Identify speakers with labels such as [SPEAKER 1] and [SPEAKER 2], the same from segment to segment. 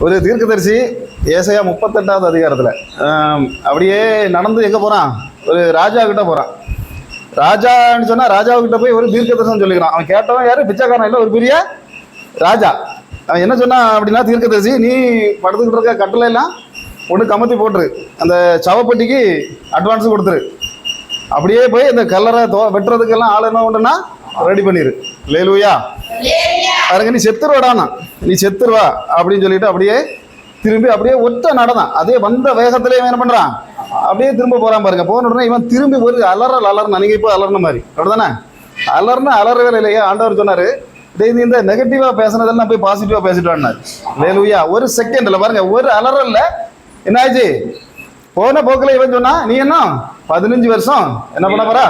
[SPEAKER 1] ஒரு தீர்க்கதரிசி ஏசாயா 38வது அதிகாரத்தில் அப்படியே நடந்து எங்கே போகிறான், ஒரு ராஜா கிட்ட போகிறான். ராஜான்னு சொன்னால் ராஜாவுக்கிட்ட போய் ஒரு தீர்க்கதரிசனம் சொல்லிக்கிறான். அவன் கேட்டவன் யார்? பிச்சைக்காரன் இல்லை, ஒரு பெரிய ராஜா. அவன் என்ன சொன்னான் அப்படின்னா, தீர்க்கதரிசி நீ படுத்துக்கிட்டு இருக்க கட்டளை எல்லாம் ஒன்று கமத்தி போட்டுரு, அந்த சவப்பட்டிக்கு அட்வான்ஸ் கொடுத்துரு, அப்படியே போய் இந்த கல்லறை வெட்டுறதுக்கெல்லாம் ஆள் என்ன பண்ணுன்னா ரெடி பண்ணிடு. லேலூயா. பாருங்க, நீ செத்துருவாடானா, நீ செத்துருவா அப்படின்னு சொல்லிட்டு அப்படியே திரும்பி அப்படியே ஒற்ற நடந்தான். அதே வந்த வேகத்திலே என்ன பண்றான், அப்படியே திரும்ப போறான். பாருங்க, போன உடனே இவன் திரும்பி ஒரு அலறல் நீங்க இப்போ அலர்ன மாதிரி அப்படிதானே, அலறவே இல்லையா. ஆண்டவர் சொன்னாரு, நீ இந்த நெகட்டிவா பேசுனதெல்லாம் போய் பாசிட்டிவா பேசிட்டு வாடினாரு. லேலூயா. ஒரு செகண்ட்ல பாருங்க, ஒரு அலறல்ல என்ன ஆச்சு, போன போக்கில் இவன் சொன்னா நீ என்ன 15 வருஷம் என்ன பண்ண போறா,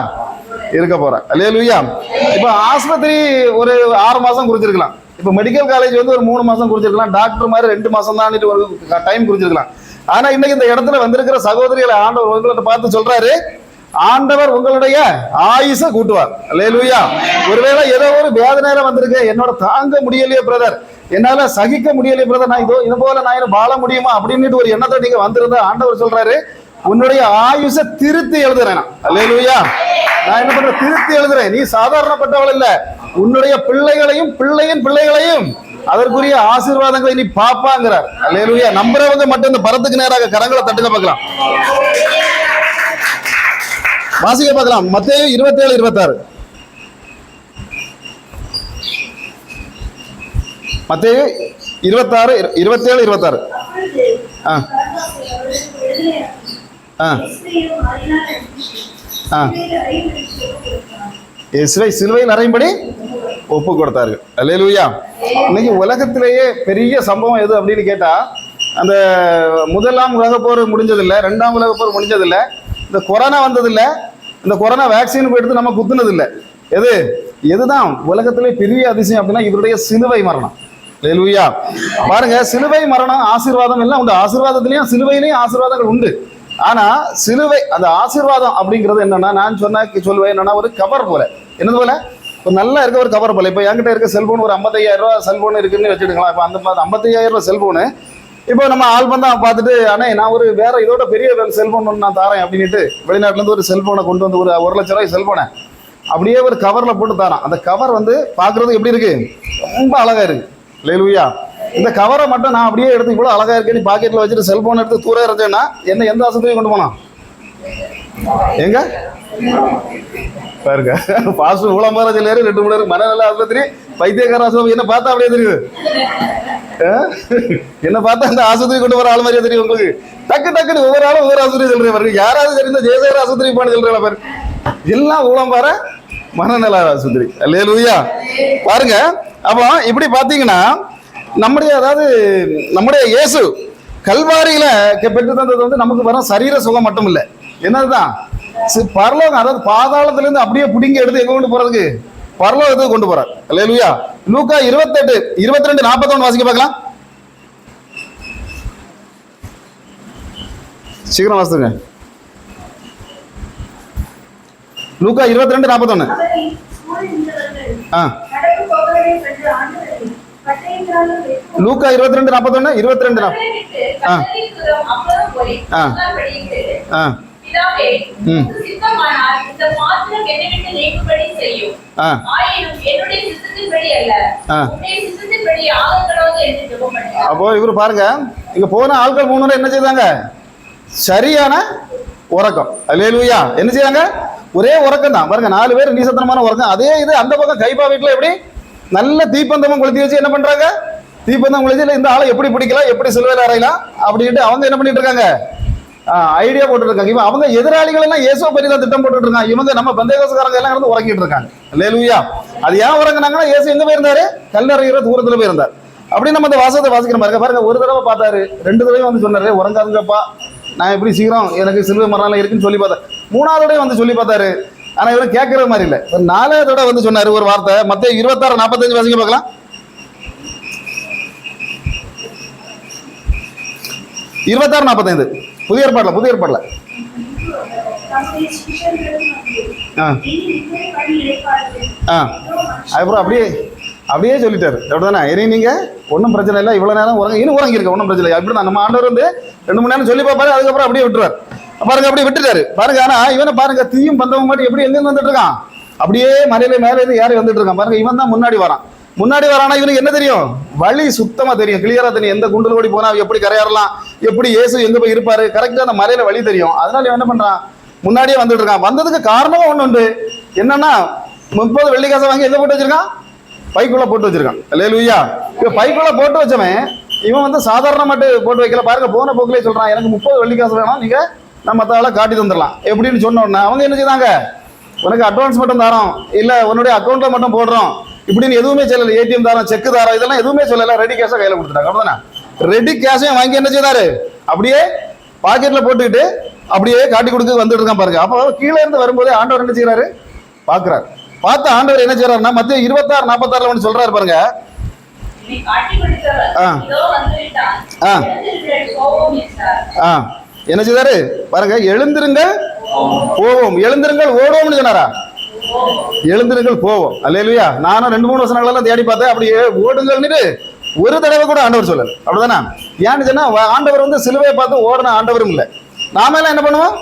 [SPEAKER 1] இருக்க போற. லேலூயா. இப்ப ஆஸ்பத்திரி ஒரு 6 மாசம் குறிச்சிருக்கலாம், இப்ப மெடிக்கல் காலேஜ் வந்து ஒரு 3 மாசம் குறிச்சிருக்கலாம், டாக்டர் மாதிரி 2 மாசம் தான் ஒரு டைம் குறிச்சிருக்கலாம். ஆனா இன்னைக்கு இந்த இடத்துல வந்திருக்கிற சகோதரிகளை ஆண்டவர் உங்கள்கிட்ட பார்த்து சொல்றாரு, ஆண்டவர் உங்களுடைய ஆயுசை கூட்டுவார். லேலூயா. ஒருவேளை ஏதோ ஒரு வேதனையில வந்திருக்கு, என்னோட தாங்க முடியலையே பிரதர், என்னால சகிக்க முடியலையே பிரதர், நான் இது போல நான் வாழ முடியுமா அப்படின்னு ஒரு எண்ணத்தை நீங்க வந்திருந்தா ஆண்டவர் சொல்றாரு, உன்னுடைய ஆயுசை திருத்தி எழுதுறேன். அல்லேலூயா. நான் என்ன பண்றேன், திருத்தி எழுதுறேன். நீ சாதாரணப்பட்டவள் இல்ல, உன்னுடைய பிள்ளைகளையும் பிள்ளையின் பிள்ளைகளையும் அதற்குரிய ஆசீர்வாதங்களை நீ பாப்பாங்கிறார். அல்லேலூயா. நம்புறவங்க மட்டும் இந்த பரத்துக்கு நேராக கரங்களை தட்டுங்க பார்க்கலாம். வாசிக்க பார்க்கலாம். மத்தேயு 27:26. மத்தேயு 27:26. இயேசுவை சிலுவையில் அறையும்படி ஒப்பு கொடுத்தார்கள். அல்லேலூயா. இன்னைக்கு உலகத்திலேயே பெரிய சம்பவம் எது அப்படின்னு கேட்டா, அந்த 1ஆம் உலகப்போர் முடிஞ்சதில்லை, 2ஆம் உலகப்போர் முடிஞ்சதில்லை, இந்த கொரோனா வந்ததில்லை, இந்த கொரோனா வேக்சின் எடுத்து நம்ம குத்துனதில்லை. எதுதான் உலகத்திலே பெரிய அதிசயம் அப்படின்னா இவருடைய சிலுவை மரணம். அல்லேலூயா. பாருங்க, சிலுவை மரணம் ஆசீர்வாதம் எல்லாம் உண்டு, ஆசீர்வாதத்திலையும் சிலுவையிலையும் ஆசீர்வாதங்கள் உண்டு. ஆனா சிலுவை அந்த ஆசீர்வாதம் அப்படிங்கிறது என்னன்னா, நான் சொல்லுவேன் என்னன்னா, ஒரு கவர் போல, என்னது போல, ஒரு நல்லா இருக்க ஒரு கவர் போல. இப்போ என்கிட்ட இருக்க செல்போன் ஒரு 55,000 ரூபா செல்போன் இருக்குன்னு வச்சுடுங்களா. இப்போ அந்த 55,000 ரூபா செல்போனு இப்போ நம்ம ஆல்பம் தான் பார்த்துட்டு, அண்ணே நான் ஒரு வேற இதோட பெரிய செல்போன் ஒன்று நான் தரேன் அப்படின்ட்டு வெளிநாட்டிலேருந்து ஒரு செல்போனை கொண்டு வந்து ஒரு 1 லட்ச ரூபாய் செல்போனை அப்படியே ஒரு கவரில் போட்டு தரான். அந்த கவர் வந்து பார்க்குறதுக்கு எப்படி இருக்கு, ரொம்ப அழகா இருக்கு. லேலூயா. இந்த கவரை மட்டும் நான் அப்படியே எடுத்து இவ்வளோ அழகா இருக்கேன்னு பாக்கெட்டில் வச்சுட்டு செல்போன் எடுத்து தூர இருந்தேன்னா என்ன எந்த ஆஸ்பத்திரியும் கொண்டு போனான், எங்க பாருங்க, பாஸ்ட் ஊழமாராஜில் 2 மணி நேரம் மனநல ஆஸ்பத்திரி, பைத்தியக்கார ஆஸ்பத்திரி, என்ன பார்த்தா அப்படியே தெரியுது, என்ன பார்த்தா அந்த ஆஸ்பத்திரி கொண்டு வர ஆள் மாதிரியே தெரியும் உங்களுக்கு. டக்குன்னு ஒவ்வொரு ஆளும் ஒவ்வொரு ஆஸ்பத்திரி சொல்றேன் பாருங்க. யாராவது தெரிந்த ஜெயசேகர் ஆஸ்பத்திரி போன சொல்றீங்களா பாரு, எல்லாம் ஊழம்பார மனநல ஆஸ்பத்திரி. அல்லேலூயா. பாருங்க, அப்போ இப்படி பாத்தீங்கன்னா நம்முடைய இயேசு கல்வாரியில பெற்று தந்தது வந்து நமக்கு வர சரீர சுகம் மட்டும் இல்லை, என்னதுதான் பரலோகம், அதாவது பாதாளத்திலிருந்து அப்படியே பிடிங்கி எடுத்து எங்க கொண்டு போறதுக்கு, பரலோகத்துக்கு கொண்டு போறார். அல்லேலூயா. லூக்கா 28:22-41 வாசிக்க பார்க்கலாம். சீக்கிரம் வாசிங்க. லூக்கா 22:41. லூக்கா 22:41 22. அப்போ இவரு பாருங்க, இங்க போன ஆட்கள் 3 என்ன செய்தாங்க, சரியான உறக்கம். அல்லேலூயா. என்ன செய்யாங்க, ஒரே உறக்கம் தான். பாருங்க, 4 பேர் நீசத்தனமான உறக்கம். அதே இது அந்த பக்கம் கைப்பா வீட்டுல எப்படி நல்ல தீப்பந்தமும் கொளுத்தி வச்சு என்ன பண்றாங்க, தீப்பந்தம் கொளுத்தி இந்த ஆளை எப்படி பிடிக்கலாம், எப்படி சிலுவையில் அறையலாம் அப்படின்ட்டு அவங்க என்ன பண்ணிட்டு இருக்காங்க, ஐடியா போட்டு இருக்காங்க. இவன் அவங்க எதிராளிகள் எல்லாம் இயேசுவை பற்றி தான் திட்டம் போட்டுட்டு இருக்காங்க. இவங்க நம்ம பந்தேகோஸ்காரங்க எல்லாம் இருந்து உறங்கிட்டு இருக்காங்க. அல்லேலூயா. அது ஏன் உறங்கினாங்கன்னா, இயேசு எங்க போயிருந்தாரு, கல்லறைகிற தூரத்துல போயிருந்தார். அப்படி நம்ம அந்த வாசத்தை வாசிக்கிற மாதிரி பாருங்க. ஒரு தடவை பார்த்தாரு, 2 தடவை வந்து சொன்னாரு, உறங்காதுங்கப்பா, நான் எப்படி சீக்கிரம் எனக்கு சிலுவை மரணம் இருக்குன்னு சொல்லி பார்த்தேன். 3ஆவது தடவை வந்து சொல்லி பார்த்தாரு, ஆனா இவரும் கேட்கற மாதிரி இல்லை. 4ஆவது தடவை வந்து சொன்னாரு ஒரு வார்த்தை. மத்தேயு 26:45 வாசிக்க பார்க்கலாம். 26:45 புதிய ஏற்பாடுல. அப்புறம் அப்படியே அப்படியே சொல்லிட்டாரு. அப்படிதானே? இனி நீங்க ஒன்றும் பிரச்சனை இல்லை, இவ்வளவு நேரம் உறங்க இன்னும் உறங்கிருக்க ஒன்றும் பிரச்சனை இல்லை. அப்படிதான் நம்ம ஆண்டவர் வந்து 2 மணி நேரம் சொல்லி பார்ப்பாரு, அதுக்கப்புறம் அப்படியே விட்டுருவார். பாருங்க அப்படியே விட்டுட்டாரு பாருங்க. ஆனா இவனை பாருங்க, தீயும் பந்தவங்க மட்டும் எப்படி எங்க வந்துட்டு இருக்கான், அப்படியே மலையில மேலே இருந்து ஏறி வந்துட்டு இருக்கான் பாருங்க. இவன் தான் முன்னாடி வரானா, இவனுக்கு என்ன தெரியும்? வழி சுத்தமா தெரியும், கிளியரா தெரியும். எந்த குண்டில் ஓடி போனா எப்படி கரையாறலாம், எப்படி இயேசு எங்க போய் இருப்பாரு, கரெக்டா அந்த மலையில வழி தெரியும். அதனால இவன் என்ன பண்றான், முன்னாடியே வந்துட்டு இருக்கான். வந்ததுக்கு காரணமும் ஒண்ணு உண்டு. என்னன்னா 30 வெள்ளிக்காசை வாங்கி எங்க போட்டு வச்சிருக்கான், பைக்குள்ள போட்டு வச்சிருக்கான். அல்லேலூயா. இப்ப பைக்குள்ள போட்டு வச்சவன் இவன் வந்து சாதாரண மட்டும் போட்டு வைக்கல பாருங்க. போன போக்கிலே சொல்றான், எனக்கு 30 வெள்ளிக்காசு வேணும், நீங்க நம்ம மத்தால காட்டி தந்துடலாம் எப்படின்னு சொன்ன உடனே அவங்க என்ன செய்தாங்க, உனக்கு அட்வான்ஸ் மட்டும் தரோம், இல்ல உன்னுடைய அக்கௌண்ட்ல மட்டும் போடுறோம் இப்படின்னு எதுவுமே சொல்லல. ஏடிஎம் தாரம், செக் தாரம், இதெல்லாம் எதுவுமே சொல்லல. ரெடி கேஷா கையில கொடுத்துட்டாங்க. அப்படிதானே? ரெடி கேஷையும் வாங்கி என்ன செய்தாரு, அப்படியே பாக்கெட்ல போட்டுக்கிட்டு அப்படியே காட்டி கொடுக்க வந்துட்டு இருக்கான் பாருங்க. அப்போ கீழே இருந்து வரும்போதே ஆண்டவர் என்ன செய்யறாரு, பாக்குறாரு. பார்த்து ஆண்டவர் என்ன செய்யறாருன்னா மத்திய 26:46 ஒன்று சொல்றாரு பாருங்க. என்ன செய்தாரு பாருங்க, எழுந்திருங்கள் போவோம், எழுந்திருங்கள் ஓடுவோம்னு சொன்னாரா, எழுந்திருங்கள் போவோம். அல்லேலூயா. நானும் 2-3 வசனங்களெல்லாம் தேடி பார்த்தேன், அப்படியே ஓடுங்கள்னு ஒரு தடவை கூட ஆண்டவர் சொல்லல. அப்படிதானே? ஏன்னு சொன்னா ஆண்டவர் வந்து சிலுவையை பார்த்து ஓடின ஆண்டவரும் இல்லை. நாம எல்லாம் என்ன பண்ணுவோம்,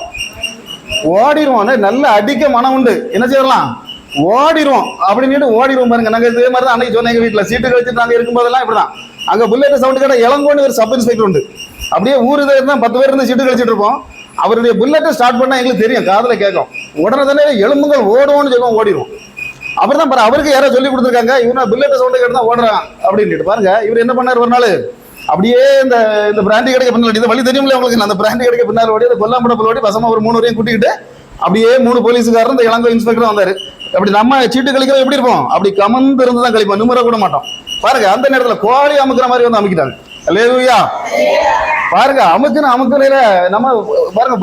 [SPEAKER 1] ஓடிடுவோம். நல்ல அடிக்க மனம் உண்டு, என்ன செய்யலாம், ஓடிடுவோம் அப்படின்னு ஓடிடுவோம் பாருங்க. நாங்க இதே மாதிரி தான் அன்னைக்கு சொன்ன, எங்க வீட்டுல சீட்டு கழிச்சுட்டு நாங்க இருக்கும்போதெல்லாம் இப்படிதான். அங்க புல்லட் சவுண்ட் கேட்ட இளங்கோன்னு ஒரு சப் இன்ஸ்பெக்டர் உண்டு. அப்படியே ஊர் இதை இருந்தா 10 பேர் இருந்து சீட்டு கழிச்சிட்டு இருப்போம். அவருடைய புல்லட்டை ஸ்டார்ட் பண்ணா எங்களுக்கு தெரியும், காதுல கேட்கும். உடனே தானே எலும்புகள் ஓடுவோம்னு சொல்லுவோம், ஓடிடுவோம். அப்புறம் தான் பாரு, அவருக்கு யாரோ சொல்லி கொடுத்துருக்காங்க, இவனா புல்லட் சவுண்டை கேட்டு தான் ஓடுறான் அப்படின்ட்டு பாருங்க. இவர் என்ன பண்ணார், ஒரு நாள் அப்படியே இந்த பிராண்டி கடைக்கு பின்னாடி, இந்த வழி தெரியும்ல உங்களுக்கு, அந்த பிராண்டி கடைக்கு பின்னால் ஓடி அந்த கொல்லாம்படப்பில் ஓடி பசமா ஒரு 3 வரையும் கூட்டிக்கிட்டு அப்படியே 3 போலீஸுக்காரர் இந்த இளங்கோ இன்ஸ்பெக்டர் வந்தாரு. அப்படி நம்ம சீட்டு கழிக்கிற எப்படி இருப்போம், அப்படி கமந்து இருந்து தான் கழிப்போம், நிமிர கூட மாட்டோம் பாருங்க. அந்த நேரத்தில் கோழி அமுக்கிற மாதிரி வந்து அமுக்கிட்டாங்க. அல்லேலூயா. பாருங்க, அமுக்குறையில நம்ம பாருங்க,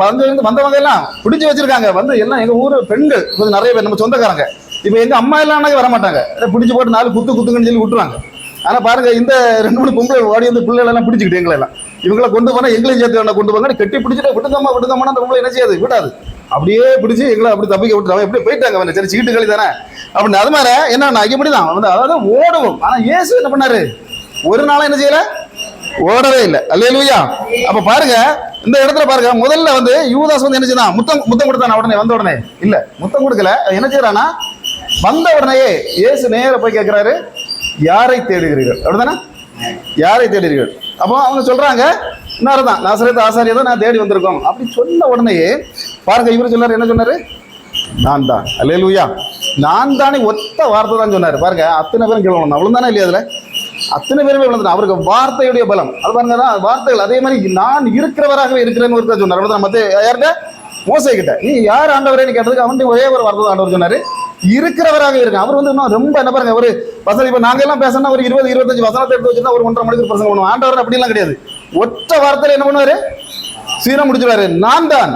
[SPEAKER 1] வந்தவங்க எல்லாம் பிடிச்சு வச்சிருக்காங்க. வந்து எல்லாம் எங்க ஊரு பெண்கள் கொஞ்சம் நிறைய பேர், நம்ம சொந்தக்காரங்க. இப்ப எங்க அம்மா எல்லாம் வர மாட்டாங்க, பிடிச்சு போட்டு 4 குத்துங்கன்னு சொல்லி விட்டுருவாங்க. ஆனா பாருங்க, இந்த 2-3 பொம்பளை ஓடி வந்து பிள்ளைகள் எல்லாம் பிடிச்சிக்கிட்டு எங்களை எல்லாம், இவங்களை கொண்டு போனா எங்களையும் சேர்த்து கொண்டு போங்க, கட்டி பிடிச்சிட்டு விட்டுங்கம்மா அந்த பொம்பளை என்ன செய்யாது, விடாது. அப்படியே பிடிச்சி எங்களை அப்படி தப்பிக்க விட்டுருவாங்க. எப்படி போயிட்டாங்க வந்து, சரி சீட்டு களி தானே அப்படின்னு. அது மாதிரி என்ன இப்படிதான் வந்து, அதாவது ஓடுவோம். ஆனா இயேசு என்ன பண்ணாரு, ஒரு நாளும் என்ன செய்யல, ஓடவே இல்லை. அல்லேலூயா. அப்ப பாருங்க, இந்த இடத்துல பாருங்க, முதல்ல வந்து யூதாஸ் வந்து என்ன செய்தான், முத்தம் கொடுத்தானா உடனே, வந்த உடனே இல்ல, முத்தம் கொடுக்கல. என்ன செய்யறானா, வந்த உடனேயே இயேசு நேர போய் கேட்கிறாரு, யாரை தேடுகிறீர்கள், அப்படிதானே, யாரை தேடுகிறீர்கள். அப்போ அவங்க சொல்றாங்க, இன்னார்தான், நாசரேத்து ஆசாரியை தான் நான் தேடி வந்திருக்கோம் அப்படி சொன்ன உடனேயே பாருங்க, இவரு சொன்னாரு, என்ன சொன்னாரு, நான் தான். அல்லேலூயா. நான் தானே ஒத்த வார்த்தை தான் சொன்னாரு பாருங்க. அத்தனை பேரும் கேள்வி அவ்வளவு தானே இல்லையா, அதுல அத்தனை பேருமே விழுந்துட்டான். அவருக்கு வார்த்தையுடைய பலம் அது பாருங்க, வார்த்தைகள். அதே மாதிரி நான் இருக்கிறவராகவே இருக்கிறேன்னு ஒருத்தர் சொன்னார். மத்த யார்கிட்ட, மோசே கிட்ட, நீ யார் ஆண்டவரேன்னு கேட்டதுக்கு அவன் ஒரே ஒரு வார்த்தை தான் ஆண்டவர் சொன்னாரு, இருக்கிறவராக இருக்கு. அவர் வந்து இன்னும் ரொம்ப என்ன பாருங்க, ஒரு வசதி இப்ப நாங்க எல்லாம் பேசணும், ஒரு 20-25 வசனத்தை எடுத்து வச்சிருந்தா ஒரு 1.5 மணிக்கு பிரசங்கம் பண்ணுவோம். ஆண்டவர் அப்படிலாம் கிடையாது, ஒற்ற வார்த்தையில என்ன பண்ணுவாரு, சீரம் முடிச்சுவாரு. நான் தான்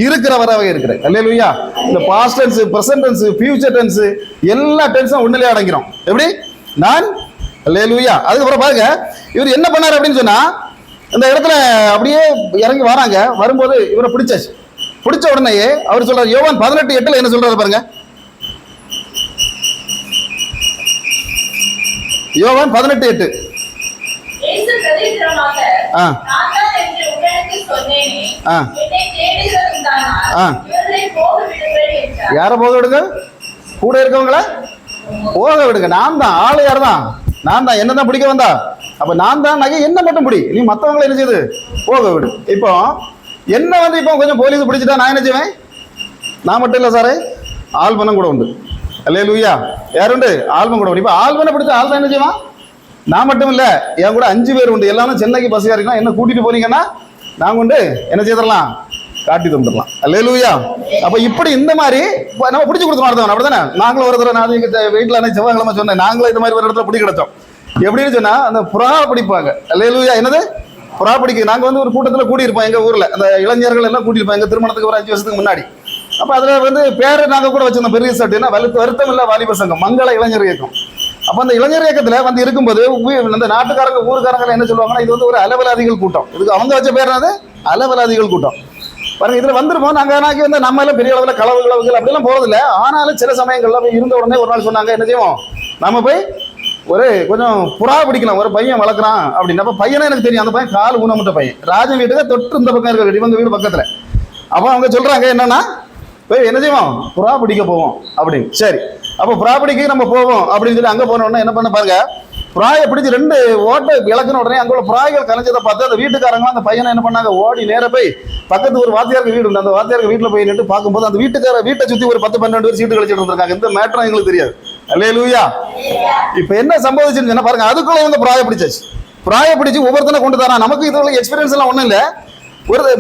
[SPEAKER 1] இருக்கிறவராக இருக்கிறேன். அல்லேலூயா. இந்த past tense, present tense, future tense, எல்லா டென்ஸும் ஒண்ணுலயே அடங்கிறோம். எப்படி, நான். அல்லேலூயா. அதுக்கப்புறம் பாருங்க, இவர் என்ன பண்ணாரு அப்படின்னு சொன்னா, இந்த இடத்துல அப்படியே இறங்கி வராங்க. வரும்போது இவரை பிடிச்சாச்சு. பிடிச்ச உடனேயே அவர் சொல்றாரு, யோவான் 18:8 என்ன சொல்றாரு பாருங்க. யோவான் 18:8. யார போக விடுங்க, கூட இருக்கவங்கள போக விடுங்க. நான் தான், ஆளு யார் தான், நான் தான், என்னதான் பிடிக்க வந்தா, அப்ப நான் தான் நகை என்ன மட்டும் பிடி, நீ மற்றவங்களை என்ன செய்யுது போக விடு. இப்போ என்ன வந்து இப்போ கொஞ்சம் போலீஸ் பிடிச்சிட்டா நான் என்ன செய்வேன், நான் மட்டும் இல்லை சாரே, ஆல்பனம் கூட உண்டு. அல்லேலூயா. யாருண்டு, ஆல்பம் கூட உண்டு. இப்போ ஆல்பனை பிடிச்ச ஆள் தான் என்ன செய்வான், நான் மட்டும் இல்லை, என் கூட 5 பேர் உண்டு. எல்லாரும் சென்னைக்கு பஸ் ஏறிக்கலாம், என்ன கூட்டிட்டு போனீங்கன்னா நாங்கள் உண்டு என்ன செய்திடலாம், காட்டி தந்துடலாம். அல்லேலூயா. அப்ப இப்படி இந்த மாதிரி நம்ம பிடிச்சி கொடுத்து நடத்தவன். அப்படிதானே, நாங்களும் ஒரு தடவை நான் வீட்டில் செவ்வாய்க்கிழமை சொன்னேன், நாங்களும் இந்த மாதிரி ஒரு இடத்துல பிடி கிடைச்சோம். எப்படின்னு சொன்னா, அந்த புறா பிடிப்பாங்க. அல்லேலூயா. என்னது, புறா பிடிக்க நாங்கள் வந்து ஒரு கூட்டத்தில் கூடியிருப்போம் எங்க ஊர்ல, அந்த இளைஞர்கள் எல்லாம் கூட்டியிருப்போம் எங்க திருமணத்துக்கு ஒரு 5 வருஷத்துக்கு முன்னாடி. அப்ப அதுல வந்து பேரை நாங்க கூட வச்சிருந்தோம், பெரிய சட்டுன்னா வருத்தம் இல்ல வாலிப சங்கம், மங்கள இளைஞர் இயக்கம். அப்ப அந்த இளைஞர் இயக்கத்துல வந்து இருக்கும்போது அந்த நாட்டுக்காரங்க ஊருக்காரங்க என்ன சொல்லுவாங்கன்னா, இது வந்து ஒரு அலவலாதிகள் கூட்டம். இதுக்கு அவங்க வச்ச பேர் என்னது, அலவலாதிகள் கூட்டம். பாருங்க, இதுல வந்துருப்போம் நாங்க. வந்து நம்ம எல்லாம் பெரிய அளவுல களவுகள் அப்படிலாம் போறதில்லை. ஆனாலும் சில சமயங்கள்ல இருந்த உடனே ஒரு நாள் சொன்னாங்க, என்ன செய்வோம், நம்ம போய் கொஞ்சம் புறா பிடிக்கலாம், ஒரு பையன் வளர்க்குறான் அப்படின்னு. அப்போ பையனே எனக்கு தெரியும், அந்த பையன் கால் ஊனமுட்ட பையன். ராஜன் வீட்டுக்கு தொட்டு இந்த பக்கம் இருக்க வீடு, இவங்க வீடு பக்கத்தில். அப்போ அவங்க சொல்கிறாங்க என்னன்னா, போய் என்ன செய்வோம், புறா பிடிக்க போவோம் அப்படின்னு. சரி, அப்போ புறா பிடிக்க நம்ம போவோம் அப்படின்னு சொல்லி அங்கே போன உடனே என்ன பண்ண பாருங்க, புறாயை பிடிச்சி 2 ஓட்டை இழக்கின உடனே அங்கே உள்ள புறாய்கள் கலைஞ்சதை பார்த்து அந்த வீட்டுக்காரங்க அந்த பையனை என்ன பண்ணாங்க, ஓடி நேர போய் பக்கத்து ஒரு வாத்தியாருக்கு வீடு உண்டு, அந்த வாத்தியாருக்கு வீட்டில் போய் நின்று பார்க்கும்போது அந்த வீட்டை சுற்றி ஒரு 10-12 பேர் சீட்டு கழிச்சிட்டு இருந்திருக்காங்க. இந்த மேட்டரும் எங்களுக்கு தெரியாது. அல்லேலூயா. இப்போ என்ன சம்பவிச்சுன்னு சொன்னா பாருங்க, அதுக்குள்ள இவங்க புறாயை பிடிச்சாச்சு. புறாயை பிடிச்சி ஒவ்வொருத்தனை கொண்டு தரான். நமக்கு இதுல எக்ஸ்பீரியன்ஸ் எல்லாம் ஒன்றும் இல்லை.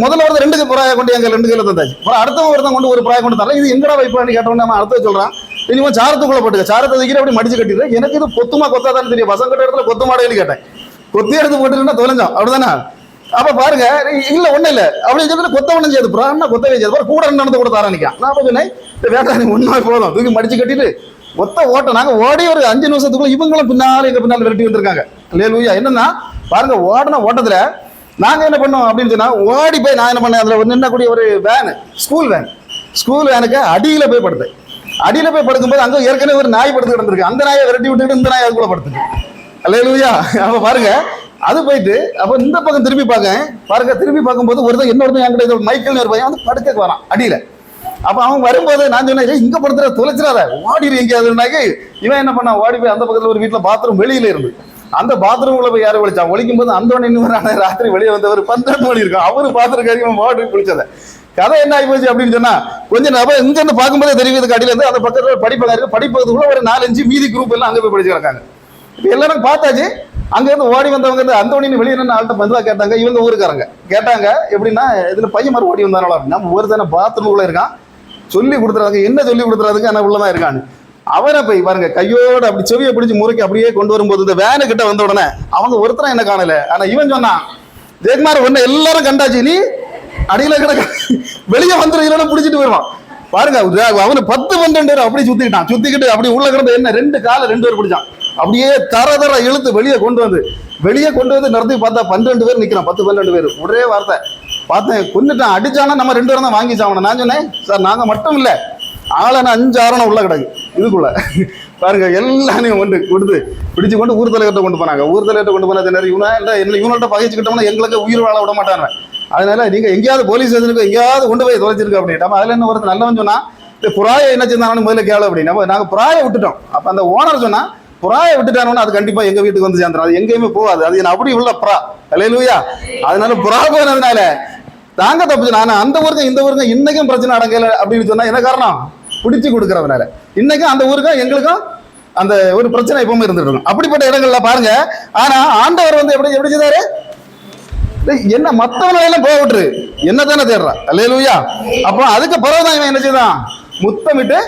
[SPEAKER 1] முதல்ல 2 புறாயை கொண்டு எங்க 2 கையில தந்தாச்சு. அப்புறம் அடுத்தவங்க ஒருத்தன் கொண்டு ஒரு புறாயை கொண்டு தரல. இது எங்கடா வைப்பான்னு கேட்டோன்னு நம்ம அடுத்த சொல்றான், இனிமே சாரத்துக்குள்ள போட்டுக்க, சாரத்தை வைக்கிற அப்படி மடிச்சு கட்டிடுறேன். எனக்கு இது கொத்துமா கொத்தாதான்னு தெரியும். பசங்க கட்ட இடத்துல கொத்து மாடைன்னு கேட்டேன், கொத்தி எடுத்து போட்டுருந்தா தொலைஞ்சோம் அப்படிதானே. அப்ப பாருங்க, இல்ல ஒண்ணு இல்ல அப்படின்னு சொல்லிட்டு கொத்த ஒண்ணும் செய்யாது, புறான்னா கொத்த வைக்காது, கூட நடந்து கூட தாரானிக்கான். நான் சொன்னேன், வேண்டாம் ஒன்றுமே போதும், தூக்கி மடிச்சு கட்டிட்டு ஒத்த ஓட்ட. நாங்க ஓடி ஒரு 5 நிமிஷத்துக்குள்ள இவங்களும் பின்னால எங்க பின்னால விரட்டி வந்திருக்காங்க. அல்லேலூயா. என்னன்னா பாருங்க, ஓடின ஓட்டத்துல நாங்க என்ன பண்ணோம் அப்படின்னு சொன்னா, ஓடி போய் நான் என்ன பண்ணேன், அதுல நின்னக்கூடிய ஒரு வேன், ஸ்கூல் வேனுக்கு அடியில போய் படுத்தேன். அடியில போய் படுக்கும்போது அங்க ஏற்கனவே ஒரு நாய் படுத்து கிடந்திருக்கு. அந்த நாயை விரட்டி விட்டுட்டு இந்த நாய் அதுக்குள்ள படுத்துட்டு. அல்லேலூயா. அப்ப பாருங்க, அது போயிட்டு அப்ப இந்த பக்கம் திரும்பி பாருங்க, திரும்பி பார்க்கும்போது ஒருத்தன் இன்னொருத்தன் என்கிட்ட மைக்கேல் ஒரு பையன் வந்து படுக்க வரான் அடியில. அப்ப அவன் வரும்போது நான் சொன்னேன், இங்க படுத்துற தொலைச்சிடாத, ஓடிடு எங்கேயாதுனாக்கி. இவன் என்ன பண்ணா, ஓடி போய் அந்த பக்கத்துல ஒரு வீட்டுல பாத்ரூம் வெளியில இருந்து அந்த பாத்ரூம்ல போய் யாரும் ஒழிச்சான். ஒழிக்கும் போது அந்த இன்னும் ராத்திரி வெளியே வந்தவர் 12 மணி இருக்கும், அவரு பாத்துருக்காரு, இவன் ஓடி குளிச்சத. கதை என்ன ஆகி போச்சு அப்படின்னு சொன்னா, கொஞ்சம் நபர் இங்க இருந்து பார்க்கும்போதே தெரியுது, அடியில இருந்து அந்த பக்கத்துல படிப்பாங்க இருக்கு, படிப்பதுக்குள்ள ஒரு 4-5 மீதி குரூப் எல்லாம் அங்க போய் படிச்சிருக்காங்க. இப்ப எல்லாரும் பார்த்தாச்சு. அங்க இருந்து ஓடி வந்தவங்க இந்த அந்தோனின்னு வெளியே நின்று ஆள்கிட்ட பந்துவா கேட்டாங்க. இவங்க ஊருக்காரங்க கேட்டாங்க, எப்படின்னா இதுல பையன் மாதிரி ஓடி வந்தானோ, நம்ம ஒரு தானே பாத்ரூம்குள்ள இருக்கான், சொல்லி கொடுத்துறாங்க, என்ன சொல்லி கொடுத்துறாதுக்கு ஆனா உள்ளதான் இருக்கான்னு. அவரை போய் பாருங்க, கையோட அப்படி செவியை பிடிச்சி முறைக்கு அப்படியே கொண்டு வரும்போது இந்த வேனு கிட்ட வந்த உடனே அவங்க ஒருத்தரும் என்ன காணல. ஆனா இவன் சொன்னான், ஜெயக்குமார் ஒண்ணு எல்லாரும் கண்டாச்சு, நீ அடியில கிடக்க வெளியே வந்துடும், பிடிச்சிட்டு போயிடுவான். பாருங்க, அவனு 10-12 பேர் அப்படி சுத்திக்கிட்டு அப்படி உள்ள கிடந்த என்ன 2 காலை 2 பேர் பிடிச்சான். அப்படியே தர இழுத்து வெளியே கொண்டு வந்து நடத்தி பார்த்தா 12 பேர் நிக்கிறான். 10-12 பேர் ஒரே வார்த்தை பார்த்தேன், கொண்டுட்டான், அடிச்சானா நம்ம 2 பேரும் தான் வாங்கி சாப்பிடணும். நான் சொன்னேன், சார் நாங்க மட்டும் இல்ல, ஆளன 5 ஆரணம் உள்ள கிடக்கு இதுக்குள்ள. பாருங்க, எல்லாரையும் கொண்டு கொடுத்து பிடிச்சு கொண்டு ஊர் தலைவர்கிட்ட கொண்டு போனாங்க. ஊர் தலைவர்கிட்ட கொண்டு போனது இவங்கள்ட்ட பகைச்சுக்கிட்டோம்னா எங்களுக்கு உயிர் வாழ விட மாட்டாங்க. அதனால நீங்க எங்கேயாவது போலீஸ் ஸ்டேஷனுக்கு எங்கேயாவது கொண்டு போய் தொலைச்சிருக்கு அப்படின்ட்டு. அதுல என்ன ஒருத்தர் நல்லவன் சொன்னா, இந்த புறாயை என்ன செஞ்சானு முதல்ல கேளு அப்படின்னு. நாங்க புறாயை விட்டுட்டோம். அப்ப அந்த ஓனர் சொன்னா, புறாயை விட்டுட்டானோன்னு அது கண்டிப்பா எங்க வீட்டுக்கு வந்து சேர்ந்துடும், அது எங்கேயுமே போகாது, அது என்ன அப்படி உள்ள புறா. அல்லேலூயா. அதனால புறா போனதுனால தாங்க தப்பிச்சு. நான் அந்த ஊருக்கு இந்த ஊருக்கு இன்னைக்கும் பிரச்சனை அடங்கல அப்படின்னு சொன்னா என்ன காரணம், பிடிச்சு கொடுக்கறதுனால. இன்னைக்கும் அந்த ஊருக்கும் எங்களுக்கும் அந்த ஒரு பிரச்சனை எப்பவுமே இருந்துட்டு இருக்கும். அப்படிப்பட்ட இடங்கள்ல பாருங்க. ஆனா ஆண்டவர் வந்து எப்படி செய்தாரு, என்ன மத்தவனை எல்லாம் போக விட்டுரு, என்ன தானே தேடுறா. அல்லேலூயா. அப்போ அதுக்கு பிறகுதான் இவன் என்ன செய்தான், முத்தமிட்டு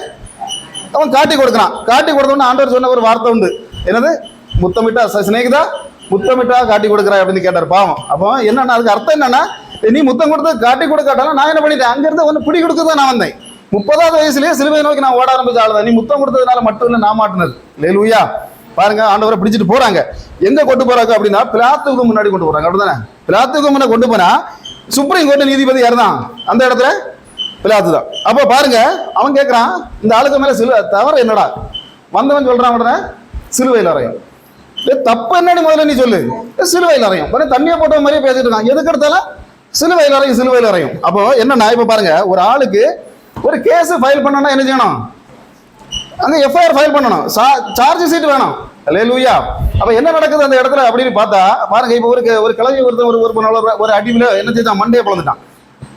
[SPEAKER 1] அவன் காட்டி கொடுக்குறான். காட்டி கொடுத்தோன்னு ஆண்டவர் சொன்ன ஒரு வார்த்தை உண்டு, என்னது, முத்தமிட்டா சிநேகிதா, முத்தமிட்டா காட்டி கொடுக்குறா அப்படின்னு கேட்டார். பாவம். அப்போ என்னன்னா அதுக்கு அர்த்தம் என்னன்னா, நீ முத்தம் கொடுத்து காட்டி கொடுக்காட்டாலும் நான் என்ன பண்ணிட்டேன், அங்கிருந்து ஒன்று பிடி கொடுக்கதான் நான் வந்தேன். 30வது வயசுலயே சிலுவை நோக்கி நான் ஓட ஆரம்பிச்ச ஆளுதான். நீ முத்தம் கொடுத்ததுனால மட்டும் இல்லை நான் மாட்டினது. அல்லேலூயா. பாருங்க, ஆண்டவரை பிடிச்சிட்டு போறாங்க. எங்க கொண்டு போறாங்க அப்படின்னா, பிலாத்துக்கு முன்னாடி கொண்டு போறாங்க. அப்படிதானே, பிலாத்துக்கு முன்னாடி கொண்டு போனா சுப்ரீம் கோர்ட் நீதிபதி யாருதான், அந்த இடத்துல பிலாத்து தான். அப்ப பாருங்க, அவன் கேட்கறான், இந்த ஆளுக்கு மேல சிலுவை தவறு என்னடா. வந்தவன் சொல்றான் உடனே சிலுவையில் அறையும். தப்பு என்னன்னு முதல்ல நீ சொல்லு. சிலுவையில் அறையும். தண்ணியை போட்ட மாதிரியே பேசிட்டு இருக்கான். எதுக்கு எடுத்தாலும் சிலுவையில் அறையும். அப்போ என்னன்னா, இப்ப பாருங்க, ஒரு ஆளுக்கு ஒரு கேஸ் ஃபைல் பண்ணணும்னா என்ன செய்யணும், அங்க எஃப்ஐஆர் ஃபைல் பண்ணணும், சார்ஜ் ஷீட் வேணும். அல்லேலூயா. அப்ப என்ன நடக்குது அந்த இடத்துல அப்படின்னு பார்த்தா பாருங்க, இப்ப ஒரு கிளவி ஒருத்தன் ஒரு அடிவில் என்ன செஞ்சான், மண்டையை பிளந்துட்டான்.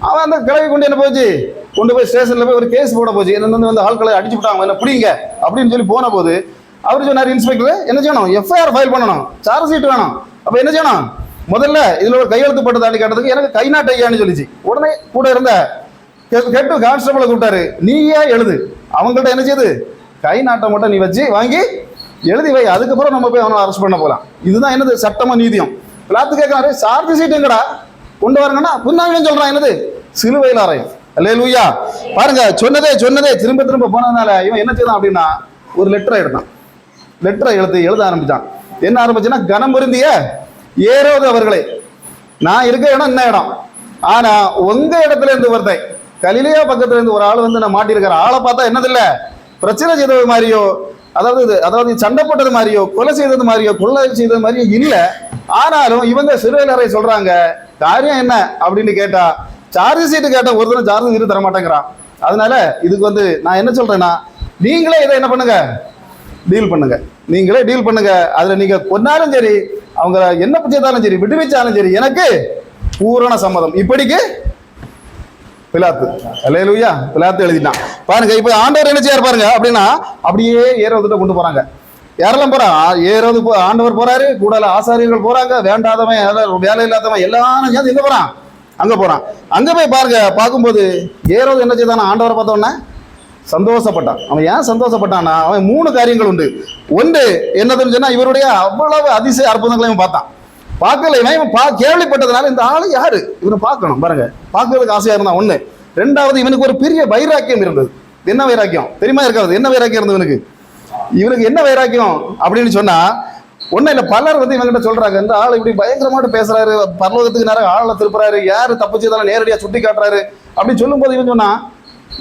[SPEAKER 1] அவன் அந்த கிளவி கொண்டு போய் ஸ்டேஷன்ல போய் ஒரு கேஸ் போட போச்சு, என்ன வந்து ஆட்களை அடிச்சு விட்டாங்க, என்ன பிடிங்க அப்படின்னு சொல்லி போன போது அவர் சொன்னார், இன்ஸ்பெக்டர் என்ன செய்யணும், எஃப்ஐஆர் ஃபைல் பண்ணணும், சார்ஜ் ஷீட் வேணும். அப்ப என்ன செய்யணும், முதல்ல இதுல ஒரு கையெழுத்து போட்டு தாண்டி கேட்டதுக்கு எனக்கு கை நாட்டு ஐயான்னு சொல்லிச்சு. உடனே கூட இருந்த கேட்டு கான்ஸ்டபிளை கூப்பிட்டாரு, நீயே எழுது. அவங்கள்ட்ட என்ன செய்யுது, கை நாட்டை மட்டும் நீ வச்சு வாங்கி எழுதி வை, அதுக்கப்புறம் நம்ம போய் அவனை அரெஸ்ட் பண்ண போகலாம். இதுதான் என்னது, சட்டமா நீதியம். பிலாத்து கேட்கறாரு, சார்ஜ் ஷீட் எங்கடா கொண்டு வரங்கன்னா, பின்னாங்க சொல்றான், என்னது, சிலுவையில் அறையும். அல்லேலூயா. பாருங்க, சொன்னதே திரும்ப போனதுனால இவன் என்ன செய்தான் அப்படின்னா, ஒரு லெட்டரை எழுத ஆரம்பிச்சான். என்ன ஆரம்பிச்சுன்னா, கனம் பொருந்திய ஏரோது அவர்களே, நான் இருக்க இடம் என்ன இடம், ஆனா உங்க இடத்துல இருந்து ஒருத்தன் கலிலேயா பக்கத்துல இருந்து ஒரு ஆள் வந்து நான் மாட்டிருக்கிற ஆளை பார்த்தா என்னது இல்ல பிரச்சனை செய்தது மாதிரியோ அதாவது சண்டை போட்டது மாதிரியோ, கொலை செய்தது மாதிரியோ, கொள்ளை செய்தது மாதிரியோ இல்ல. ஆனாலும் இவங்க சிறையிலறை சொல்றாங்க. காரியம் என்ன அப்படின்னு கேட்டா, சார்ஜ் ஷீட் கேட்ட ஒருத்தரும் சார்ஜ் ஷீட் தர மாட்டேங்கிறான். அதனால இதுக்கு வந்து நான் என்ன சொல்றேன்னா, நீங்களே இதை என்ன பண்ணுங்க, டீல் பண்ணுங்க. நீங்களே டீல் பண்ணுங்க. அதுல நீங்க கொன்னாலும் சரி, அவங்க என்ன பிடிச்சாலும் சரி, விடுவிச்சாலும் சரி, எனக்கு பூரண சம்மதம். இப்படிக்கு பிலாத்து, அல்லேலூயா, பிலாத்து எழுதிட்டான் பாருங்க. இப்ப ஆண்டவர் என்ன செய்யார் பாருங்க அப்படின்னா, அப்படியே ஏரோதுட்ட கொண்டு போறாங்க. யாரெல்லாம் போறா? ஏரோது ஆண்டவர் போறாரு, கூட ஆசாரியர்கள் போறாங்க, வேண்டாதவன் வேலை இல்லாதவன் எல்லாரும் சேர்ந்து எங்க போறான்? அங்க போறான். அங்க போய் பாருங்க, பார்க்கும்போது ஏரோது என்ன செய்தானா? ஆண்டவரை பார்த்த உடனே சந்தோஷப்பட்டான். அவன் ஏன் சந்தோஷப்பட்டான்னா, அவன் 3 காரியங்கள் உண்டு. ஒன்று என்னதுன்னு சொன்னா, இவருடைய அவ்வளவு அதிசய அற்புதங்களையும் பார்த்தான். பார்க்கல, இவன் கேள்விப்பட்டதுனால இந்த ஆளு யாரு, இவனை பார்க்கணும் பாருங்க, பார்க்கறதுக்கு ஆசையா இருந்தான். ஒண்ணு. ரெண்டாவது, இவனுக்கு ஒரு பெரிய வைராக்கியம் இருந்தது. என்ன வைராக்கியம் தெரியுமா? இருக்காது. என்ன வைராக்கியம் இருந்தது இவனுக்கு என்ன வைராக்கியம் அப்படின்னு சொன்னா, ஒன்னும் இல்ல, பலர் வந்து இவங்கிட்ட சொல்றாங்க, இந்த ஆள் இப்படி பயங்கரமாட்டு பேசுறாரு, பரலோகத்துக்கு நேரம் ஆளை திருப்புறாரு, யாரு தப்பு செய்தாலும் நேரடியா சுட்டி காட்டுறாரு அப்படின்னு சொல்லும் போது இவன் சொன்னா,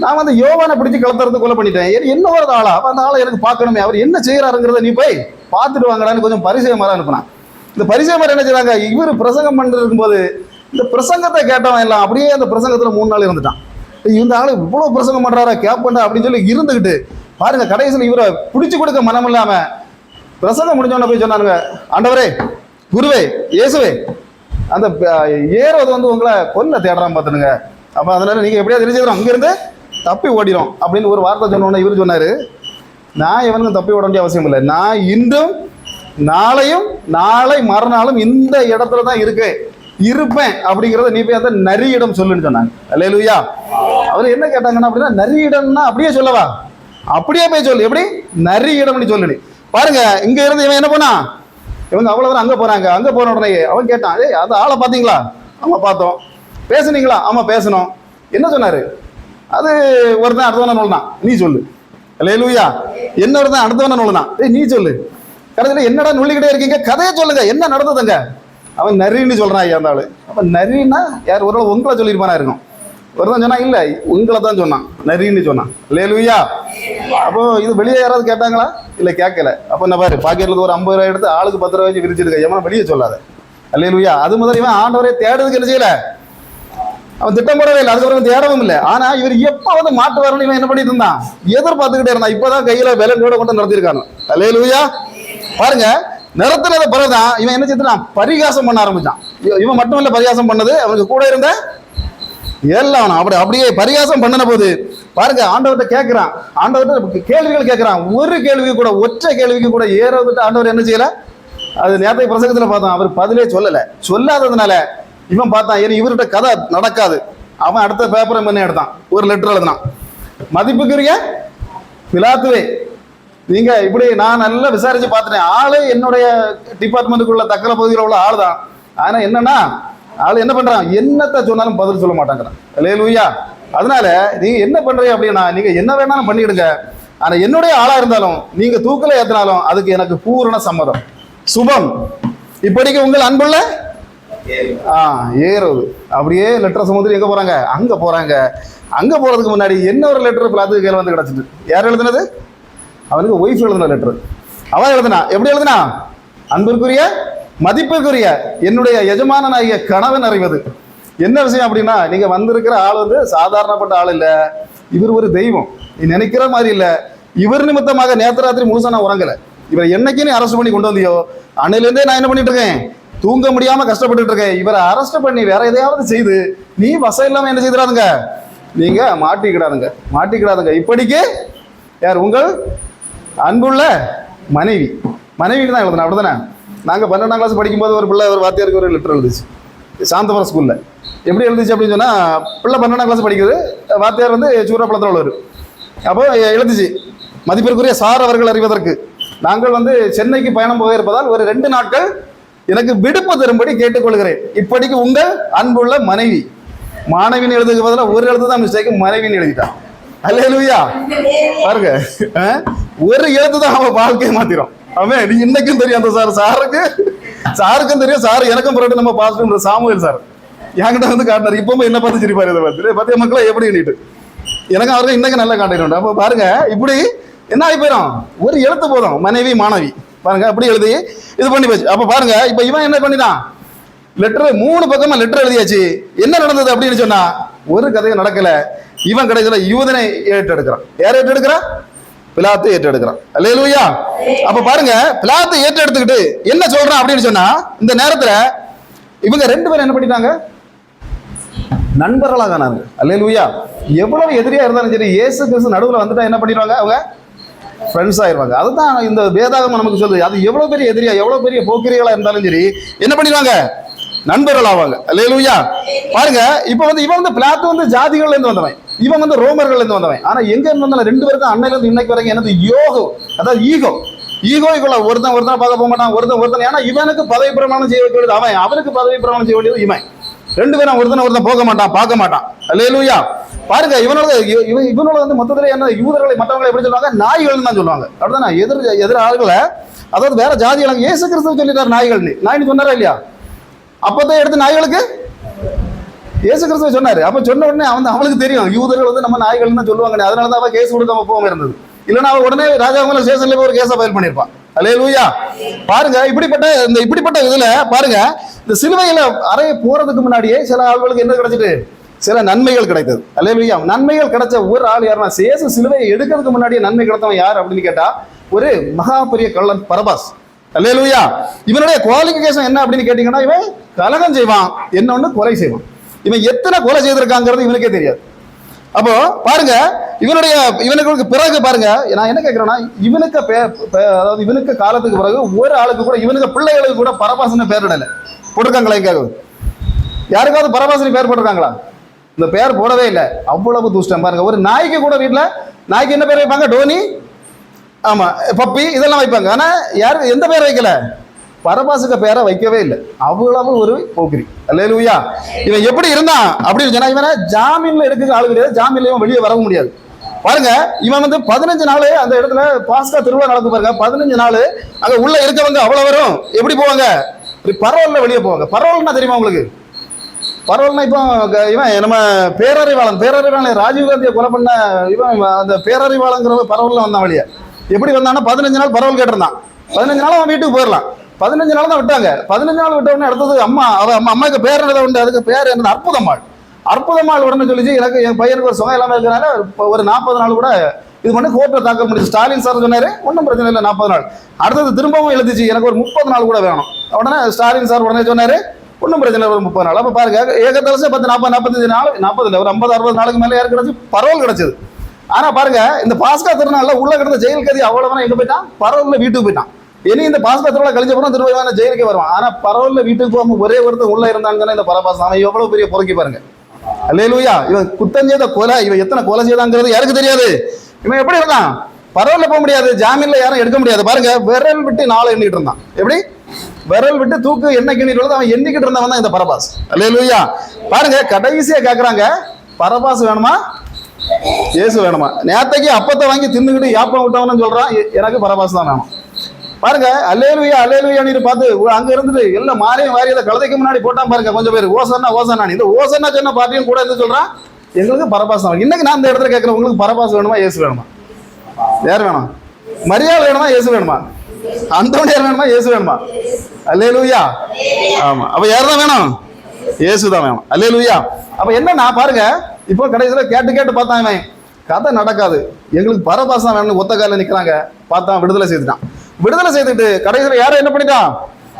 [SPEAKER 1] நான் வந்து யோவானை பிடிச்சி கலத்துறது கொலை பண்ணிட்டேன், என்ன ஒரு ஆளா, அப்ப அந்த ஆளை எனக்கு பார்க்கணுமே, அவர் என்ன செய்யறாருங்கிறத நீ போய் பார்த்துட்டு வாங்கடான்னு கொஞ்சம் பரிசயமாக அனுப்பினான். இந்த பரிசயமாக என்ன செய்றாங்க, இவர் பிரசங்கம் பண்ணிட்டு இருக்கும்போது இந்த பிரசங்கத்தை கேட்டவன் எல்லாம் அப்படியே அந்த பிரசங்கத்துல 3 நாள் இருந்துட்டான். இந்த ஆளு இவ்வளவு பிரசங்கம் பண்றாரா, கேப்பண்டா அப்படின்னு சொல்லி இருந்துகிட்டு பாருங்க, கடைசியில் இவரை பிடிச்சு கொடுக்க மனம் இல்லாம பிரசங்கம் முடிஞ்சவன போய் சொன்னானுங்க, ஆண்டவரே, குருவே, இயேசுவே, அந்த ஏரோது வந்து உங்களை கொல்ல தேடுறான் பார்த்துனுங்க, அப்ப அதனால நீங்க எப்படியா தெரிஞ்சுக்கிறோம், அங்கிருந்து தப்பி ஓடிடும் அப்படின்னு ஒரு வார்த்தை சொன்னோன்னு இவர் சொன்னாரு, நான் இவனுக்கு தப்பி ஓட வேண்டிய அவசியம் இல்லை, நான் இன்றும் நாளையும் நாளை மறுநாளும் இந்த இடத்துல தான் இருப்பேன் அப்படிங்கிறத நீ போய் அந்த நரியிடம் சொல்லுன்னு சொன்னாங்க. அல்லேலூயா. அவர் என்ன கேட்டாங்கன்னா அப்படின்னா, நரியிடம்னா அப்படியே சொல்லவா, அப்படியே போய் சொல்லு, எப்படி நரியிடம்னு சொல்லு. பாருங்க, இங்க இருந்து இவன் என்ன பண்ணா, இவங்க அவ்வளவு அங்க போறாங்க. அங்க போன உடனே அவன் கேட்டான், ஏய் அந்த ஆளை பாத்தீங்களா? ஆமா பார்த்தோம். பேசுனீங்களா? ஆமா பேசணும். என்ன சொன்னாரு? அது ஒருத்தன் அடுத்தவன நூல்தான், நீ சொல்லு. அல்லேலூயா. என்ன ஒருத்தன் அடுத்தவன நூல்தான், ஏய் நீ சொல்லு. கடைசியில் என்னடா நுள்ளிக்கிட்டே இருக்கீங்க, கதையை சொல்லுங்க, என்ன நடந்ததுங்க? அவன் நரின்னு சொல்றான் ஐயா அந்த ஆளு. அப்ப நரின்னா யார்? ஒரு உங்களை சொல்லியிருப்பானா இருக்கும். ஒருத்தன் சொன்னா இல்ல உங்களை தான் சொன்னான், நரின்னு சொன்னான். அல்லேலூயா. அப்போ இது வெளியே யாராவது கேட்டாங்களா? இல்ல கேட்கல. அப்ப என்ன பாரு, பாக்கெட்ல ஒரு 50 ரூபாய் எடுத்து ஆளுக்கு 10 ரூபாய் வச்சு விரிச்சிருக்க, எவனா வெளியே சொல்லாத. அல்லேலூயா. அது முதல் இவன் ஆண்டவரை தேடுறதுக்கு என்ன செய்யல, அவன் திட்டம் போடவே இல்லை, அதுக்கப்புறம் தேடவும் இல்லை. ஆனா இவர் எப்ப வந்து மாட்டுவாருன்னு இவன் என்ன பண்ணிட்டு இருந்தான், எதிர்பார்த்துக்கிட்டே இருந்தான். இப்பதான் கையில விலங்கோட கொண்டு நடத்திருக்கானு. அல்லேலூயா. பாருங்க, நிறத்துல பிறகுதான் இவன் என்ன செய்தான், பரிகாசம் பண்ண ஆரம்பிச்சான். இவன் மட்டும் இல்ல பரிகாசம் பண்ணது, அவனுக்கு கூட இருந்த எல்லாம் அப்படியே பரிகாசம் பண்ணின போது பாருங்க, ஆண்டவர்கிட்ட கேட்கிறான், ஆண்டவர்கிட்ட கேள்விகள் கேட்கிறான். ஒரு கேள்விக்கு கூட, ஒற்றை கேள்விக்கு கூட ஏறவிட்டு ஆண்டவர் என்ன செய்யல. அது நேரத்தை பிரசங்கத்துல பார்த்தோம், அவர் பதிலே சொல்லாததுனால இவன் பார்த்தான், இவர்கிட்ட கதை நடக்காது. அவன் அடுத்த பேப்பரை என்ன எடுத்தான், ஒரு லெட்டர் எழுதினான். மதிப்புக்குரிய பிலாத்துவே, நீங்க இப்படி நான் நல்லா விசாரிச்சு பார்த்துட்டேன், ஆளு என்னுடைய டிபார்ட்மெண்ட்டுக்குள்ள தக்கல பகுதியில் உள்ள ஆள் தான். ஆனா என்னன்னா, ஆளு என்ன பண்றான், என்னத்தை சொன்னாலும் பதில் சொல்ல மாட்டாங்கிறான். அல்லேலூயா. அதனால நீங்க என்ன பண்றீங்க அப்படின்னா, நீங்க என்ன வேணாலும் பண்ணிடுங்க, ஆனா என்னுடைய ஆளா இருந்தாலும் நீங்க தூக்கல ஏத்தினாலும் அதுக்கு எனக்கு பூரண சம்மதம். சுபம். இப்படிக்கு உங்கள் அன்புள்ள ஏறுது. அப்படியே லெட்டர் சமுதிரி எங்க போறாங்க, அங்க போறாங்க. அங்க போறதுக்கு முன்னாடி என்ன ஒரு லெட்டர் பிளாத்துக்கு கையில் வந்து கிடைச்சிட்டு, யார் எழுதுனது? அவனுக்கு ஒய்ஃப் எழுதின லெட்டர். அவன் எழுதுனா, எப்படி எழுதுனா, அன்பிற்குரிய மதிப்பிற்குரிய என்னுடைய எஜமானனாகிய கணவன் அறிவது. என்ன விஷயம் அப்படின்னா, நீங்க வந்திருக்கிற ஆள் வந்து சாதாரணப்பட்ட ஆள் இல்ல, இவர் ஒரு தெய்வம், நீ நினைக்கிற மாதிரி இல்ல. இவர் நிமித்தமாக நேற்று ராத்திரி முழுசா நான் உறங்கல. இவர் என்னைக்கு நீ அரெஸ்ட் பண்ணி கொண்டு வந்தியோ அன்னையிலேருந்தே நான் என்ன பண்ணிட்டு இருக்கேன், தூங்க முடியாம கஷ்டப்பட்டு இருக்கேன். இவரை அரெஸ்ட் பண்ணி வேற எதையாவது செய்து நீ வசம் இல்லாம என்ன செய்திடாதுங்க, நீங்க மாட்டிக்கிடாதுங்க. இப்படிக்கு யார், உங்கள் அன்புள்ள மனைவி. மனைவிக்கு தான் எழுதுனா, அப்படிதானே? நாங்கள் 12ஆம் கிளாஸ் படிக்கும்போது ஒரு பிள்ளை ஒரு வாத்தியாருக்கு ஒரு லெட்டர் எழுதிச்சு, சாந்தபுரம் ஸ்கூலில். எப்படி எழுதிச்சு அப்படின்னு சொன்னால், பிள்ளை 12ஆம் கிளாஸ் படிக்குது, வாத்தியார் வந்து சூரப்பள்ளத்தில் உள்ளவர். அப்போ எழுதிச்சு, மதிப்பிற்குரிய சார் அவர்கள் அறிவதற்கு நாங்கள் வந்து சென்னைக்கு பயணம் போக இருப்பதால் ஒரு 2 நாட்கள் எனக்கு விடுப்பு தரும்படி கேட்டுக்கொள்கிறேன். இப்படிக்கு உங்கள் அன்புள்ள மனைவி. மாணவின்னு எழுதுக்கு பதிலாக ஒரு எழுத்து தான் மிஸ்டேக், மனைவின்னு எழுதிட்டான். அல்லேலூயா. பாருங்க, ஒரு எழுத்து தான் அவன் வாழ்க்கையை மாத்திரும். அவன் நீ இன்னைக்கும் தெரியும் அந்த சாருக்கும் தெரியும், சார் எனக்கும் பிறகு நம்ம பாஸ்டர் சாமுவேல் சார் என்கிட்ட வந்து காட்டினார். இப்பவும் என்ன பார்த்து சிரிப்பாரு, இதை பார்த்து பத்திய மக்களை எப்படி எண்ணிட்டு எனக்கு அவருக்கு இன்னைக்கு நல்லா காட்டிட்டு. அப்போ பாருங்க, இப்படி என்ன ஆகி போயிடும், ஒரு எழுத்து போதும், மனைவி மாணவி பாருங்க அப்படி எழுதி இது பண்ணி போச்சு. அப்ப பாருங்க இப்ப இவன் என்ன பண்ணிதான், லெட்டர் 3 பக்கமா லெட்டர் எழுதியாச்சு. என்ன நடந்தது அப்படின்னு சொன்னா ஒரு கதையும் நடக்கல. இவன் கடைசியில யூதனை ஏற்றெடுக்கிறான். யார் ஏற்றெடுக்கிறான்? பிலாத்து ஏற்றெடுக்கிறான். அல்லேலூயா. அப்ப பாருங்க பிலாத்து ஏற்றெடுத்துக்கிட்டு என்ன சொல்றான் அப்படின்னு சொன்னா, இந்த நேரத்துல இவங்க 2 பேரும் என்ன பண்ணிட்டாங்க, நண்பர்களாக ஆனாங்க. அல்லேலூயா. எவ்வளவு எதிரியா இருந்தாலும் சரி, இயேசு கிறிஸ்து நடுவுல வந்துட்டா என்ன பண்ணிடுவாங்க, அவங்க ஃப்ரெண்ட்ஸ் ஆயிருவாங்க. அதுதான் இந்த வேதாகமம் நமக்கு சொல்லுது. அது எவ்வளவு பெரிய எதிரியா, எவ்வளவு பெரிய போக்கிரிகளா இருந்தாலும் சரி என்ன பண்ணிடுவாங்க, நண்பர்கள் ஆவாங்க. அல்லேலூயா. பாருங்க இப்ப இவன் பிலாத்து ஜாதிகள்ல இருந்து வந்தவன், இவன் ரோமர்கள்ல இருந்து வந்தவன். ஆனா எங்க இருந்து வந்தாலும் 2 பேருக்கும் அன்னையில இருந்து இன்னைக்கு வரைக்கும் என்னது, யோகோ, அதாவது ஈகோக்குள்ள ஒருத்தன் பார்க்க போக மாட்டான், ஒருத்தன். ஏன்னா இவனுக்கு பதவி பிரமாணம் செய்ய வேண்டியது அவன், அவனுக்கு பதவி பிரமாணம் செய்ய வேண்டியது இவன். 2 பேரும் ஒருத்தன் போக மாட்டான், பார்க்க மாட்டான். அல்லேலூயா. பாருங்க இவனோட மொத்தத்துல என்ன, யூதர்களை மற்றவங்களை எப்படி சொல்லுவாங்க, நாய்கள் தான் சொல்லுவாங்க. அப்படிதான் எதிர் ஆளுகளை, அதாவது வேற ஜாதிகள். இயேசு கிறிஸ்து சொல்லிட்டார் நாய்னு சொன்னாரா இல்லையா? அப்பதான் எடுத்து நாய்களுக்கு இயேசு கிறிஸ்து சொன்னாரு. அப்ப சொன்ன உடனே அவனுக்கு தெரியும் யூதர்கள் நம்ம நாய்கள் தான் சொல்லுவாங்க. அதனாலதான் அவன் கேஸ் கொடுக்காம போகாம இருந்தது. இல்லைன்னா அவன் உடனே ராஜாவுல ஸ்டேஷன்ல போய் ஒரு கேஸை ஃபைல் பண்ணிருப்பான். அல்லேலூயா. பாருங்க இப்படிப்பட்ட இதுல பாருங்க, இந்த சிலுவையில அறைய போறதுக்கு முன்னாடியே சில ஆள்களுக்கு என்ன கிடைச்சிட்டு, சில நன்மைகள் கிடைத்தது. அல்லேலூயா. நன்மைகள் கிடைச்ச ஒரு ஆள் யாருன்னா, இயேசு சிலுவையை எடுக்கிறதுக்கு முன்னாடியே நன்மை கிடைத்தவன் யார் அப்படின்னு கேட்டா, ஒரு மகா பெரிய கள்ளன் பரபாஸ். அல்லேலூயா. இவனுடைய குவாலிஃபிகேஷன் என்ன அப்படின்னு கேட்டீங்கன்னா, இவன் கலகம் செய்வான், என்னொன்னு கொலை செய்வான். இவன் எத்தனை கொலை செய்திருக்காங்கிறது இவனுக்கே தெரியாது. அப்போ பாருங்க இவனுக்கு பிறகு பாருங்க, நான் என்ன கேட்கிறேன்னா, அதாவது இவனுக்கு காலத்துக்கு பிறகு ஒரு ஆளுக்கு கூட, இவனுக்கு பிள்ளைகளுக்கு கூட பரபாசன்னு பேர் இடல போட்டிருக்காங்களா? எங்காவது யாருக்காவது பரபாசனி பேர் போட்டிருக்காங்களா? இந்த பேர் போடவே இல்லை. அவ்வளவு துஷ்டம் பாருங்க. ஒரு நாய்க்கு கூட வீட்டுல நாய்க்கு என்ன பேர் வைப்பாங்க, டோனி, ஆமா, பப்பி, இதெல்லாம் வைப்பாங்க. ஆனா யாருக்கு எந்த பேர் வைக்கல, பரபாசுக்கு பேரை வைக்கவே இல்லை. அவ்வளவு ஒரு போக்கிரி. அல்லேலூயா. இவன் எப்படி இருந்தான் அப்படின்னு சொன்னா, இவனை ஜாமீன்ல எடுக்க ஆளு கிடையாது, ஜாமீன்ல இவன் வெளியே வரவும் முடியாது. பாருங்க இவன் 15 நாள் அந்த இடத்துல பாஸ்கா திருவிழா நடக்கும் பாருங்க. 15 நாள் அங்க உள்ள இருக்கவங்க அவ்வளவு வரும் எப்படி போவாங்க, பரவல்ல வெளியே போவாங்க. பரவல்னா தெரியுமா உங்களுக்கு? பரவல்னா இப்போ இவன் நம்ம பேரறிவாளன் ராஜீவ்காந்தியை கொலை பண்ண இவன், அந்த பேரறிவாளங்கிறவ பரவல்ல வந்தான் வெளியே. எப்படி வந்தான்னா 15 நாள் பரவல் கேட்டிருந்தான். 15 நாள் அவன் வீட்டுக்கு போயிடலாம். 15 நாள் தான் விட்டாங்க. 15 நாள் விட்ட உடனே அடுத்தது அம்மாவுக்கு பேர் என்னதை உண்டு, அதுக்கு பேர் என்னது, அற்புதமாள் உடனே சொல்லிச்சு, எனக்கு என் பையனுக்கு ஒரு சுகம் இல்லாமல் இருக்கிறனால ஒரு 40 நாள் கூட இது பண்ணி கோர்ட்டில் தாக்கல் முடிச்சு. ஸ்டாலின் சார் சொன்னாரு, ஒன்றும் பிரச்சனை இல்லை 40 நாள். அடுத்தது திரும்பவும் எழுதிச்சு, எனக்கு ஒரு 30 நாள் கூட வேணும். உடனே ஸ்டாலின் சார் உடனே சொன்னாரு, ஒன்றும் பிரச்சனை இல்லை, ஒரு 30 நாள். அப்போ பாருங்க ஏகத்தலசம் 10 40 45 நாள், 40 இல்லை, ஒரு 50 60 நாளுக்கு மேலே யாருக்கு கிடைச்சி, பரவல் கிடைச்சது. ஆனா பாருங்க இந்த பாஸ்கா திருநாள்ல உள்ள கிடந்த ஜெயில் கதி அவ்வளவு எங்க போயிட்டான், பரவல்ல வீட்டுக்கு போயிட்டான். இனி இந்த பாஸ்கா திருவிழா கழிஞ்ச போனா திரும்ப ஜெயிலுக்கு வருவான். ஆனா பரவல்ல வீட்டுக்கு போகாம ஒரே ஒருத்தர் உள்ள இருந்தாங்கன்னா இந்த பரபாஸ் அவன் எவ்வளவு பெரிய பொறுக்கி பாருங்க. அல்லேலூயா. இவன் குத்தம் செய்த கொலை, இவன் எத்தனை கொலை செய்தாங்கிறது யாருக்கு தெரியாது. இவன் எப்படி இருந்தான், பரவல்ல போக முடியாது, ஜாமீன்ல யாரும் எடுக்க முடியாது. பாருங்க விரல் விட்டு 4 எண்ணிட்டு இருந்தான். எப்படி விரல் விட்டு தூக்கு என்ன கிண்ணிட்டு அவன் எண்ணிக்கிட்டு இருந்தவன் தான் இந்த பரபாஸ். அல்லேலூயா. பாருங்க கடைசியா கேக்குறாங்க, பரபாஸ் வேணுமா இயேசு வேணுமா? நேத்தைக்கு அப்பத்தை வாங்கி தின்னுக்கிட்டு யாப்பம் விட்டவன்னு சொல்றான், எனக்கு பரபாஸ் தான் வேணும். பாருங்க அல்லேலூயா அல்லேலூயான்னு பார்த்து அங்க இருந்துட்டு எல்லாம் மாலையும் வாரியதை கழுதைக்கு முன்னாடி போட்டான் பாருங்க. கொஞ்சம் பேர் ஓசன்னா இந்த ஓசன்னா சொன்ன பார்ட்டியும் கூட இருந்து சொல்றான், எங்களுக்கு பரபாஸ் வேணும். இன்னைக்கு நான் இந்த இடத்துல கேட்கிறேன், உங்களுக்கு பரபாஸ் வேணுமா இயேசு வேணுமா? யார் வேணும்? மரியாதை வேணுமா இயேசு வேணுமா? அந்தோனியார் வேணுமா இயேசு வேணுமா? அல்லேலூயா. ஆமா, அப்ப யார் தான் வேணும்? இயேசு தான் வேணும். அல்லேலூயா. அப்ப என்னன்னா பாருங்க, இப்போ கடைசியில கேட்டு பார்த்தான், இவன் கதை நடக்காது, எங்களுக்கு பரபாஸ் தான் வேணும்னு ஒத்த காலில் நிக்கிறாங்க. பார்த்தான், விடுதலை செய்துட்டு கடைசியில யாரும் என்ன பண்ணிட்டான்,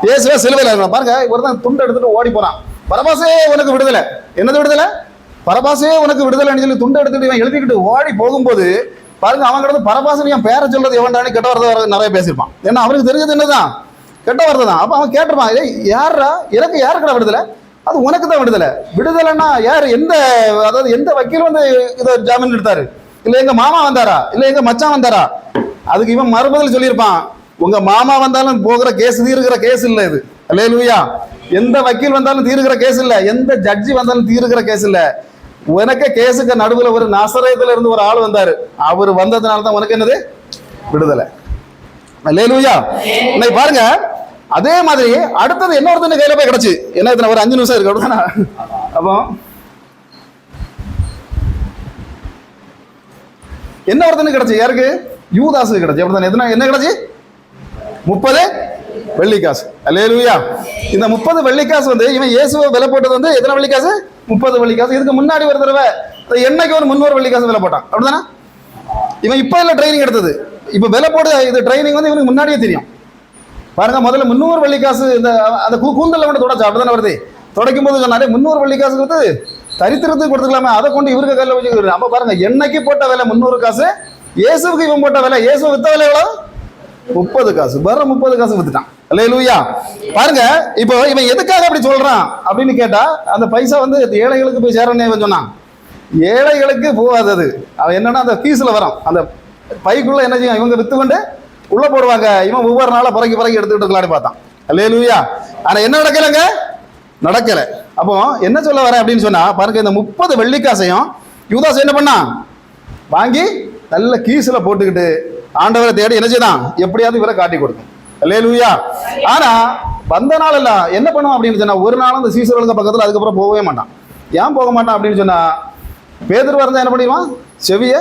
[SPEAKER 1] இயேசுவே சிலுவையில இருந்தான். பாருங்க ஒருத்தன் துண்டை எடுத்துட்டு ஓடி போறான், பரபாசே உனக்கு விடுதலை. என்னது விடுதலை? பரபாசே உனக்கு விடுதலைன்னு சொல்லி துண்டை எடுத்துட்டு இவன் எழுதிக்கிட்டு ஓடி போகும்போது பாருங்க, அவன் கிட்ட பரபாசன் என் பேரை சொல்றது எவன்டானு கெட்ட வார்த்தை நிறைய பேசியிருப்பான். ஏன்னா அவனுக்கு தெரிஞ்சது என்னதான், கெட்ட வார்த்தை தான். அப்ப அவன் கேட்டிருப்பான், யாரா எனக்கு யாருக்கடா விடுதலை? அது உனக்கு தான் விடுதலைன்னா யாரு, அதாவது எந்த வக்கீல் இதை ஜாமீன் எடுத்தாரு? இல்ல எங்க மாமா வந்தாரா, இல்ல எங்க மச்சான் வந்தாரா? அதுக்கு இவன் மறுபதில் சொல்லியிருப்பான், உங்க மாமா வந்தாலும் போகிற கேஸ் தீருகிற கேஸ் இல்ல இது. அல்லேலூயா. எந்த வக்கீல் வந்தாலும் தீருகிற கேஸ் இல்ல, எந்த ஜட்ஜி வந்தாலும் தீருகிற கேஸ் இல்ல. உனக்கு கேஸுக்கு நடுவில் ஒரு நசரேத்துல இருந்து ஒரு ஆள் வந்தாரு, அவர் வந்ததுனால தான் உனக்கு என்னது, விடுதலை. அல்லேலூயா. இன்னைக்கு பாருங்க அதே மாதிரி அடுத்தது இன்னொருத்தன கையில போய் கிடைச்சு, என்ன இத்தனை ஒரு 5 நிமிஷம் இருக்கு அப்படிதானே. அப்போ என்ன ஒருத்தனுக்கு கிடைச்சு, யாருக்கு? யூதாஸுக்கு கிடைச்சி. அப்படித்தானே? என்ன கிடைச்சி? 30 வெள்ளிக்காசு. அல்லேலூயா. இந்த 30 வெள்ளிக்காசு வந்து இவன் இயேசுவை விலை போட்டது வந்து எத்தனை வெள்ளிக்காசு? 30 வெள்ளிக்காசு. இதுக்கு முன்னாடி ஒரு தடவை எண்ணெய்க்கு ஒரு 300 வெள்ளிக்காசு விலை போட்டான். அப்படிதானே? இவன் இப்ப இல்ல ட்ரைனிங் எடுத்தது, இப்ப விலை போட்டு இது ட்ரைனிங் வந்து இவனுக்கு முன்னாடியே தெரியும். பாருங்க, முதல்ல 300 வெள்ளிக்காசு இந்த அந்த கூந்தல்ல கொண்டு தொடச்சா. அப்படிதானே வருது? துடைக்கும் போது சொன்னாலே 300 வெள்ளிக்காசு கொடுத்து தரித்திரத்துக்கு கொடுத்துக்கலாமே, அதை கொண்டு இவருக்கு கையில் வச்சு. அப்ப பாருங்க, எண்ணெய்க்கு போட்ட விலை 300 காசு, இயேசுக்கு இவன் போட்ட விலை, இயேசு வித்த விலை எவ்வளவு? 30 காசு. வர 30 காசு வித்துட்டான். அல்லேலூயா. பாருங்க, இப்போ இவன் எதுக்காக அப்படி சொல்றான் அப்படின்னு கேட்டா, அந்த பைசா வந்து ஏழைகளுக்கு போய் சேரணும் இவன் சொன்னான். ஏழைகளுக்கு போகாதது. அவன் என்னன்னா அந்த பீஸ்ல வரும், அந்த பைக்குள்ள என்ன செய்யும், இவங்க வித்து கொண்டு உள்ள போடுவாங்க. இவன் ஒவ்வொரு நாளும் புறக்கி எடுத்துக்கிட்டு இருக்கலான்னு பார்த்தான். அல்லேலூயா. ஆனா என்ன நடக்கலைங்க? நடக்கல. அப்போ என்ன சொல்ல வரேன் அப்படின்னு சொன்னா, பாருங்க, இந்த 30 வெள்ளிக்காசையும் யூதாஸ் என்ன பண்ணான்? வாங்கி நல்ல கீசுல போட்டுக்கிட்டு ஆண்டவரை தேடி என்ன செய்தான்? எப்படியாவது இவரை காட்டி கொடுக்கும். அல்லேலூயா. ஆனா வந்த நாள் எல்லாம் என்ன பண்ணுவான் அப்படின்னு சொன்னா, ஒரு நாளும் அந்த சீசர்களுக்கு பக்கத்துல அதுக்கப்புறம் போகவே மாட்டான். ஏன் போக மாட்டான் அப்படின்னு சொன்னா, பேதுரு வரைஞ்சா என்ன பண்ணிடுவான்? செவியை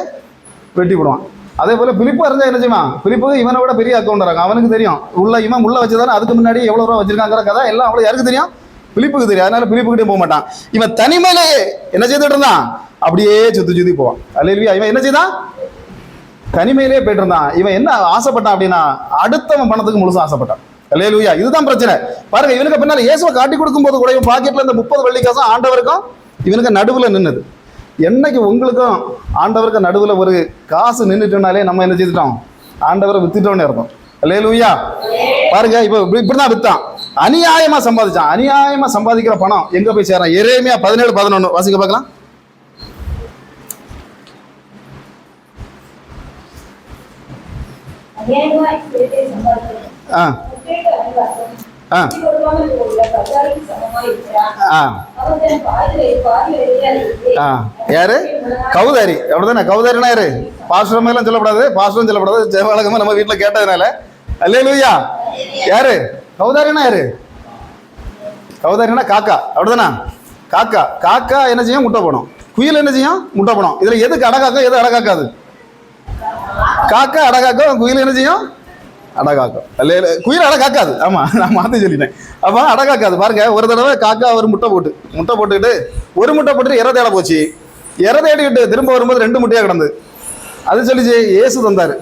[SPEAKER 1] வெட்டி விடுவான். அதே போல பிலிப்பு வரைஞ்சா என்ன செய்வான்? பிலிப்புக்கு இவனை விட பெரிய அக்கௌண்ட் இருக்காங்க, அவனுக்கு தெரியும் இவன் உள்ள வச்சதானே, அதுக்கு முன்னாடி எவ்வளவு ரூபா வச்சிருக்காங்கிற கதை எல்லாம் அவ்வளவு யாருக்கு தெரியும்? பிலிப்புக்கு தெரியும். அதனால பிலிப்புக்கிட்டே போக மாட்டான். இவன் தனிமையிலே என்ன செய்துட்டு இருந்தான்? அப்படியே சுத்தி போவான். அல்லேலூயா. இவன் என்ன செய்தான்? தனிமையிலே போயிட்டு இருந்தான். இவன் என்ன ஆசைப்பட்டான் அப்படின்னா, அடுத்தவன் பணத்துக்கு முழுசும் ஆசைப்பட்டான். அல்லேலூயா. இதுதான் பிரச்சனை. பாருங்க, இவனுக்கு பின்னால இயேசுவை காட்டி கொடுக்கும் போது கூட இவன் பாக்கெட்ல இந்த 30 வெள்ளிக்காசும் ஆண்டவருக்கும் இவனுக்கு நடுவுல நின்னுது. என்னைக்கு உங்களுக்கும் ஆண்டவருக்கு நடுவுல ஒரு காசு நின்றுட்டோம்னாலே நம்ம என்ன செய்துட்டோம்? ஆண்டவரை வித்துட்டோம்னு அர்த்தம். அல்லேலூயா. பாருங்க, இப்ப இப்படிதான் வித்தான். அநியாயமா சம்பாதிச்சான். அநியாயமா சம்பாதிக்கிற பணம் எங்க போய் சேரான்? எரேமியா 17:11 வாசிக்க பார்க்கலாம். யாரு? கௌதாரி. அப்படிதானே? கௌதாரினா யாரு? பாஸ்டர் எல்லாம் சொல்லப்படாது, பாஸ்டரும் சொல்லப்படாது. ஜெயவாலகமா நம்ம வீட்டுல கேட்டதுனால. அல்லேலூயா. யாரு கௌதாரினா? யாரு கௌதாரினா? காக்கா. அப்படிதானா? காக்கா. காக்கா என்ன செய்யும்? முட்டை போடும். குயில் என்ன செய்யும்? முட்டை போடும். இதுல எதுக்கு அடகாக்கும், எது அடகாக்காது? காக்கா அடகாக்கும், குயில் என்ன செய்யும்? அடகாக்கும். குயில் அடகாக்காது. ஆமா, நான் மாத்தி சொல்லிட்டேன். அப்ப அடகாக்காது. பாருங்க, ஒரு தடவை காக்கா ஒரு முட்டை போட்டுக்கிட்டு ஒரு முட்டை போட்டு இறை தேட போச்சு. இறை தேடிக்கிட்டு திரும்ப வரும்போது 2 முட்டையா கிடந்து. அது சொல்லிச்சு, இயேசு தந்தாரு.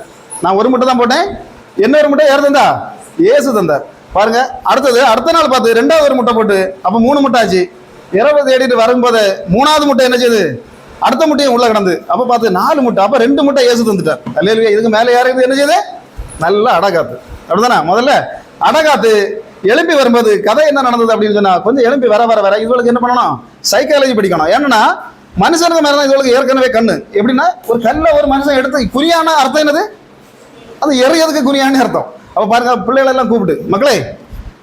[SPEAKER 1] நான் ஒரு முட்டை தான் போட்டேன், இன்னொரு முட்டை யார் தந்தா? இயேசு தந்தார். பாருங்க, அடுத்த நாள் பார்த்து 2வது ஒரு முட்டை போட்டு, அப்ப 3 முட்டை ஆச்சு. இரவு தேடிட்டு வரும்போது 3வது முட்டை என்ன செய்யுது? அடுத்த முட்டையும் உள்ள கிடந்து. அப்ப பார்த்து 4 முட்டை. அப்ப 2 முட்டை இயேசு தந்துட்டார். அல்லேலூயா. இதுக்கு மேல யாருக்கு என்ன செய்யுது? நல்லா அடகாத்து. அப்படிதானே? முதல்ல அடகாத்து எழுப்பி வரும்போது கதை என்ன நடந்தது அப்படின்னு சொன்னா, கொஞ்சம் எழுப்பி வர இதுகளுக்கு என்ன பண்ணணும்? சைக்காலஜி படிக்கணும். ஏன்னா மனுஷனுக்கு மேல தான் இதுகளுக்கு ஏற்கனவே கண்ணு. எப்படின்னா, ஒரு கல்ல ஒரு மனுஷன் எடுத்து குறியான அர்த்தம் என்னது? அது எறியதுக்கு குறியான்னு அர்த்தம். அப்ப பாருங்க, பிள்ளைகள் எல்லாம் கூப்பிட்டு, மக்களே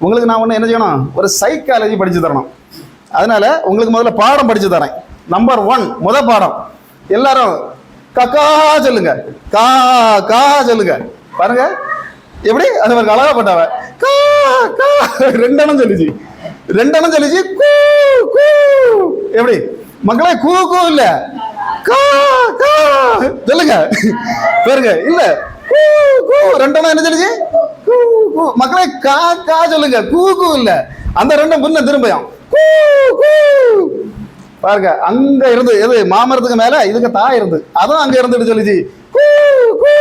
[SPEAKER 1] உங்களுக்கு நான் ஒண்ணு என்ன செய்யணும்? ஒரு சைக்காலஜி படிச்சு தரணும். அதனால உங்களுக்கு முதல்ல பாடம் படிச்சு தரேன். நம்பர் 1 முதல் பாடம், எல்லாரும் கக்கா சொல்லுங்க. கா சொல்லுங்க. பாருங்க எப்படி அது ஒரு அழகாப்பட்டவ. கா கா 2 எண்ணம் சொல்லிச்சு. கூ கூ. எப்படி மக்களே? கூ கூ இல்ல, கா கா சொல்லுங்க. பாருங்க, இல்ல கூ கூ 2 எண்ணம் என்ன சொல்லிச்சு? கூ கூ. மக்களே கா கா சொல்லுங்க. கூ கூ இல்ல, அந்த 2 முன்ன திரும்பியும் கூ கூ. பாருங்க, அங்க இருந்து எது? மாமரத்துக்கு மேல இதுக்கு தான் இருந்து, அதுவும் அங்க இருந்துட்டு சொல்லிச்சு கூ கூ.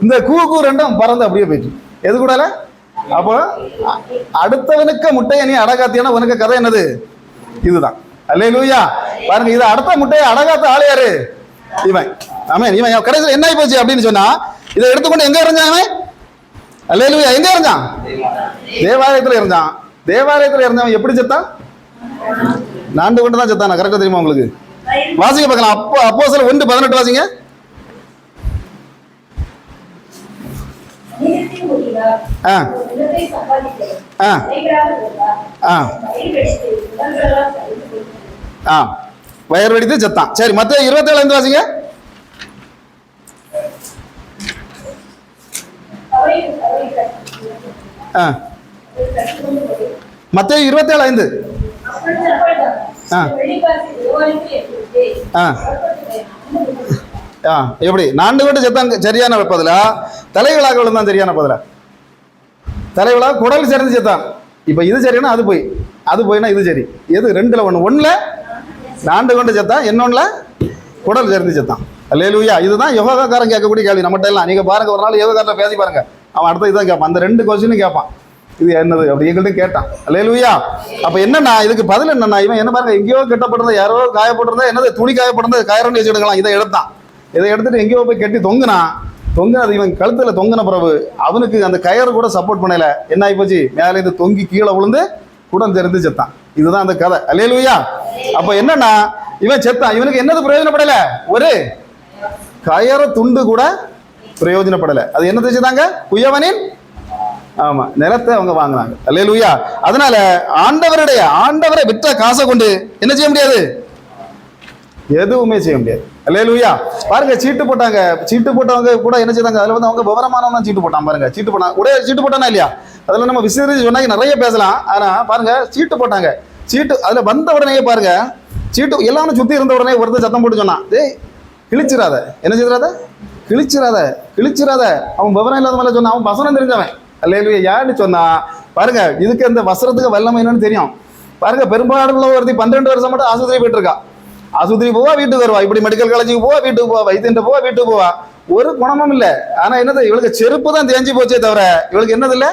[SPEAKER 1] இந்த கூ 2 பறந்து அப்படியே போயிட்டு எது கூடல. அப்போ அடுத்தவனுக்கு முட்டையை நீ அடகாத்தியான உனக்கு கதை என்னது? இதுதான். அல்லேலூயா. பாருங்க, இது அடுத்த முட்டையை அடகாத்த ஆளு யாரு? இவன். ஆமென். இவன் கடைசியில் என்ன ஆகி போச்சு அப்படின்னு சொன்னா, இதை எடுத்துக்கொண்டு எங்க இருந்தான்? அல்லேலூயா. எங்க இருந்தான்? தேவாலயத்துல இருந்தான். தேவாலயத்துல இருந்தவன் எப்படி செத்தான்? நாண்டு கொண்டு தான் செத்தானா? கரெக்டா தெரியுமா உங்களுக்கு? வாசிக்க பார்க்கலாம். அப்போஸ்தலர் 1:18 வாசிங்க. வயர் வெடித்து செத்தான். சரி, மத்தேயு 27 வாசிங்க. மத்தேயு 27:5. எப்படி 4 பேட்டு செத்தான் சரியான பதிலா, தலைகளாக விழுந்தான் சரியான பதிலா? தலைகளாக குடல் சரிந்து செத்தான். இப்ப இது சரினா அது போய், அது போயினா இது சரி. எது 2ல 1? 1ல 4 கொண்டு செத்தான், இன்னொன்னுல குடல் சரிந்து செத்தான். அல்லேலூயா. இதுதான் யோகாக்காரன் கேட்கக்கூடிய கேள்வி நம்மகிட்ட எல்லாம். நீங்க பாருங்க, ஒரு நாள் யோகாக்காரன் பேசி பாருங்க, அவன் அடுத்த இதான் கேட்பான். அந்த 2 கொஸ்டினும் கேட்பான், இது என்னது அப்படி எங்கள்கிட்ட கேட்டான். அல்லேலூயா. அப்ப என்னன்னா இதுக்கு பதில் என்னன்னா, இவன் என்ன பாருங்க, எங்கேயோ கெட்டப்பட்டிருந்தா, யாரோ காயப்பட்டிருந்தா, என்னது துணி காயப்பட்டிருந்தா கயரண்டி வச்சுக்கிடலாம். இதை எடுத்தான், இதை எடுத்துட்டு எங்கேயோ போய் கட்டி தொங்குனது இவன் கழுத்துல தொங்கின பிறகு அவனுக்கு அந்த கயறு கூட சப்போர்ட் பண்ணல. என்ன ஆகி போச்சு, மேலே இருந்து தொங்கி கீழே விழுந்து குடம் தெரிந்து செத்தான். இதுதான் அந்த கதை. அல்லேலூயா. அப்ப என்னன்னா இவன் செத்தான், இவனுக்கு என்னது பிரயோஜனப்படல, ஒரு கயற துண்டு கூட பிரயோஜனப்படல. அது என்ன செஞ்சாங்க, குயவனின் ஆமா நிலத்தை அவங்க வாங்கினாங்க. அல்லேலூயா. அதனால ஆண்டவரை விற்ற காசை கொண்டு என்ன செய்ய முடியாது, எதுவுமே செய்ய முடியாது. அல்லேலூயா. பாருங்க, சீட்டு போட்டாங்க, சீட்டு போட்டவங்க கூட என்ன செய்தாங்க, அதுல வந்து அவங்க விவரமானவங்க சீட்டு போட்டான். பாருங்க, சீட்டு போட்டாங்க, உடைய சீட்டு போட்டானா இல்லையா, அதுல நம்ம விசாரிச்சு சொன்னாங்க நிறைய பேசலாம். ஆனா பாருங்க, சீட்டு போட்டாங்க, சீட்டு அதுல வந்த உடனே பாருங்க, சீட்டு எல்லாரும் சுத்தி இருந்த உடனே ஒருத்தர் சத்தம் போட்டு சொன்னான், டேய் கிழிச்சிடாத, என்ன செய்யறாத, கிழிச்சிடாத. அவன் விவரம் இல்லாத மாதிரி சொன்னான், அவன் வசனம் தெரிஞ்சவன். அல்லேலூயா. யாருன்னு சொன்னா பாருங்க, இதுக்கு அந்த வசனத்துக்கு வல்லமை என்னன்னு தெரியும். பாருங்க, பெரும்பாலுள்ள ஒருத்தி 12 வருஷம் மட்டும் ஆஸ்பத்திரி போயிட்டு இருக்கா. ஆஸ்பத்திரி போவா, வீட்டுக்கு வருவா, இப்படி மெடிக்கல் காலேஜுக்கு போவா, வீட்டுக்கு போவா, வைத்தியன்ட்ட போவா, வீட்டுக்கு போவா, ஒரு குணமும் இல்லை. ஆனா என்னது, இவளுக்கு செருப்பு தான் தேஞ்சு போச்சே தவிர இவளுக்கு என்னது இல்லை,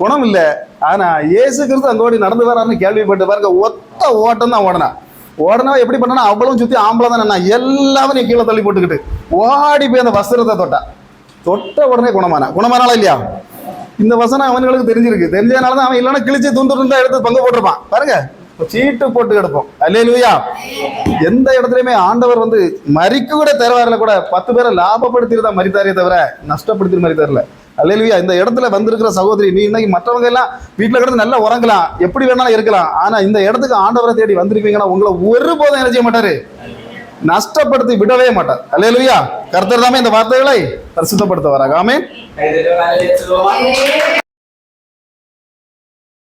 [SPEAKER 1] குணம் இல்லை. ஆனா இயேசு கிறிஸ்து அங்க ஓடி நடந்து வரான்னு கேள்விப்பட்டு பாருங்க, ஒத்த ஓட்டம் தான் ஓடனா எப்படி பண்ணா, அவ்வளவு சுத்தி ஆம்பளை தான், எல்லாமே கீழே தள்ளி போட்டுக்கிட்டு ஓடி போய் அந்த வஸ்திரத்தை தொட்ட உடனே குணமானாலா இல்லையா? இந்த வசனம் அவனுங்களுக்கு தெரிஞ்சதுனாலதான் அவன் இல்லைன்னா கிழிச்சு துண்டு எடுத்து பங்கு போட்டிருப்பான். பாருங்க, சீட்டு போட்டு கிடப்போம். அல்லேலூயா. எந்த இடத்துலயுமே ஆண்டவர் வந்து மறிக்க கூட தருவாரில் கூட 10 பேரை லாபப்படுத்திட்டு தான் மறித்தாரே தவிர நஷ்டப்படுத்தி மறித்தார்ல. அல்லேலூயா. இந்த இடத்துல வந்திருக்கிற சகோதரி, நீ இன்னைக்கு மற்றவங்க எல்லாம் வீட்டுல கிடந்து நல்லா உறங்கலாம், எப்படி வேணாலும் இருக்கலாம். ஆனா இந்த இடத்துக்கு ஆண்டவரை தேடி வந்திருக்கீங்கன்னா உங்களை ஒருபோதும் என்ன செய்ய மாட்டாரு, நஷ்டப்படுத்தி விடவே மாட்டார். அல்லேலூயா. கர்த்தர் தாமே இந்த வார்த்தைகளை பரிசுத்தப்படுத்த வராங்க. ஆமென்.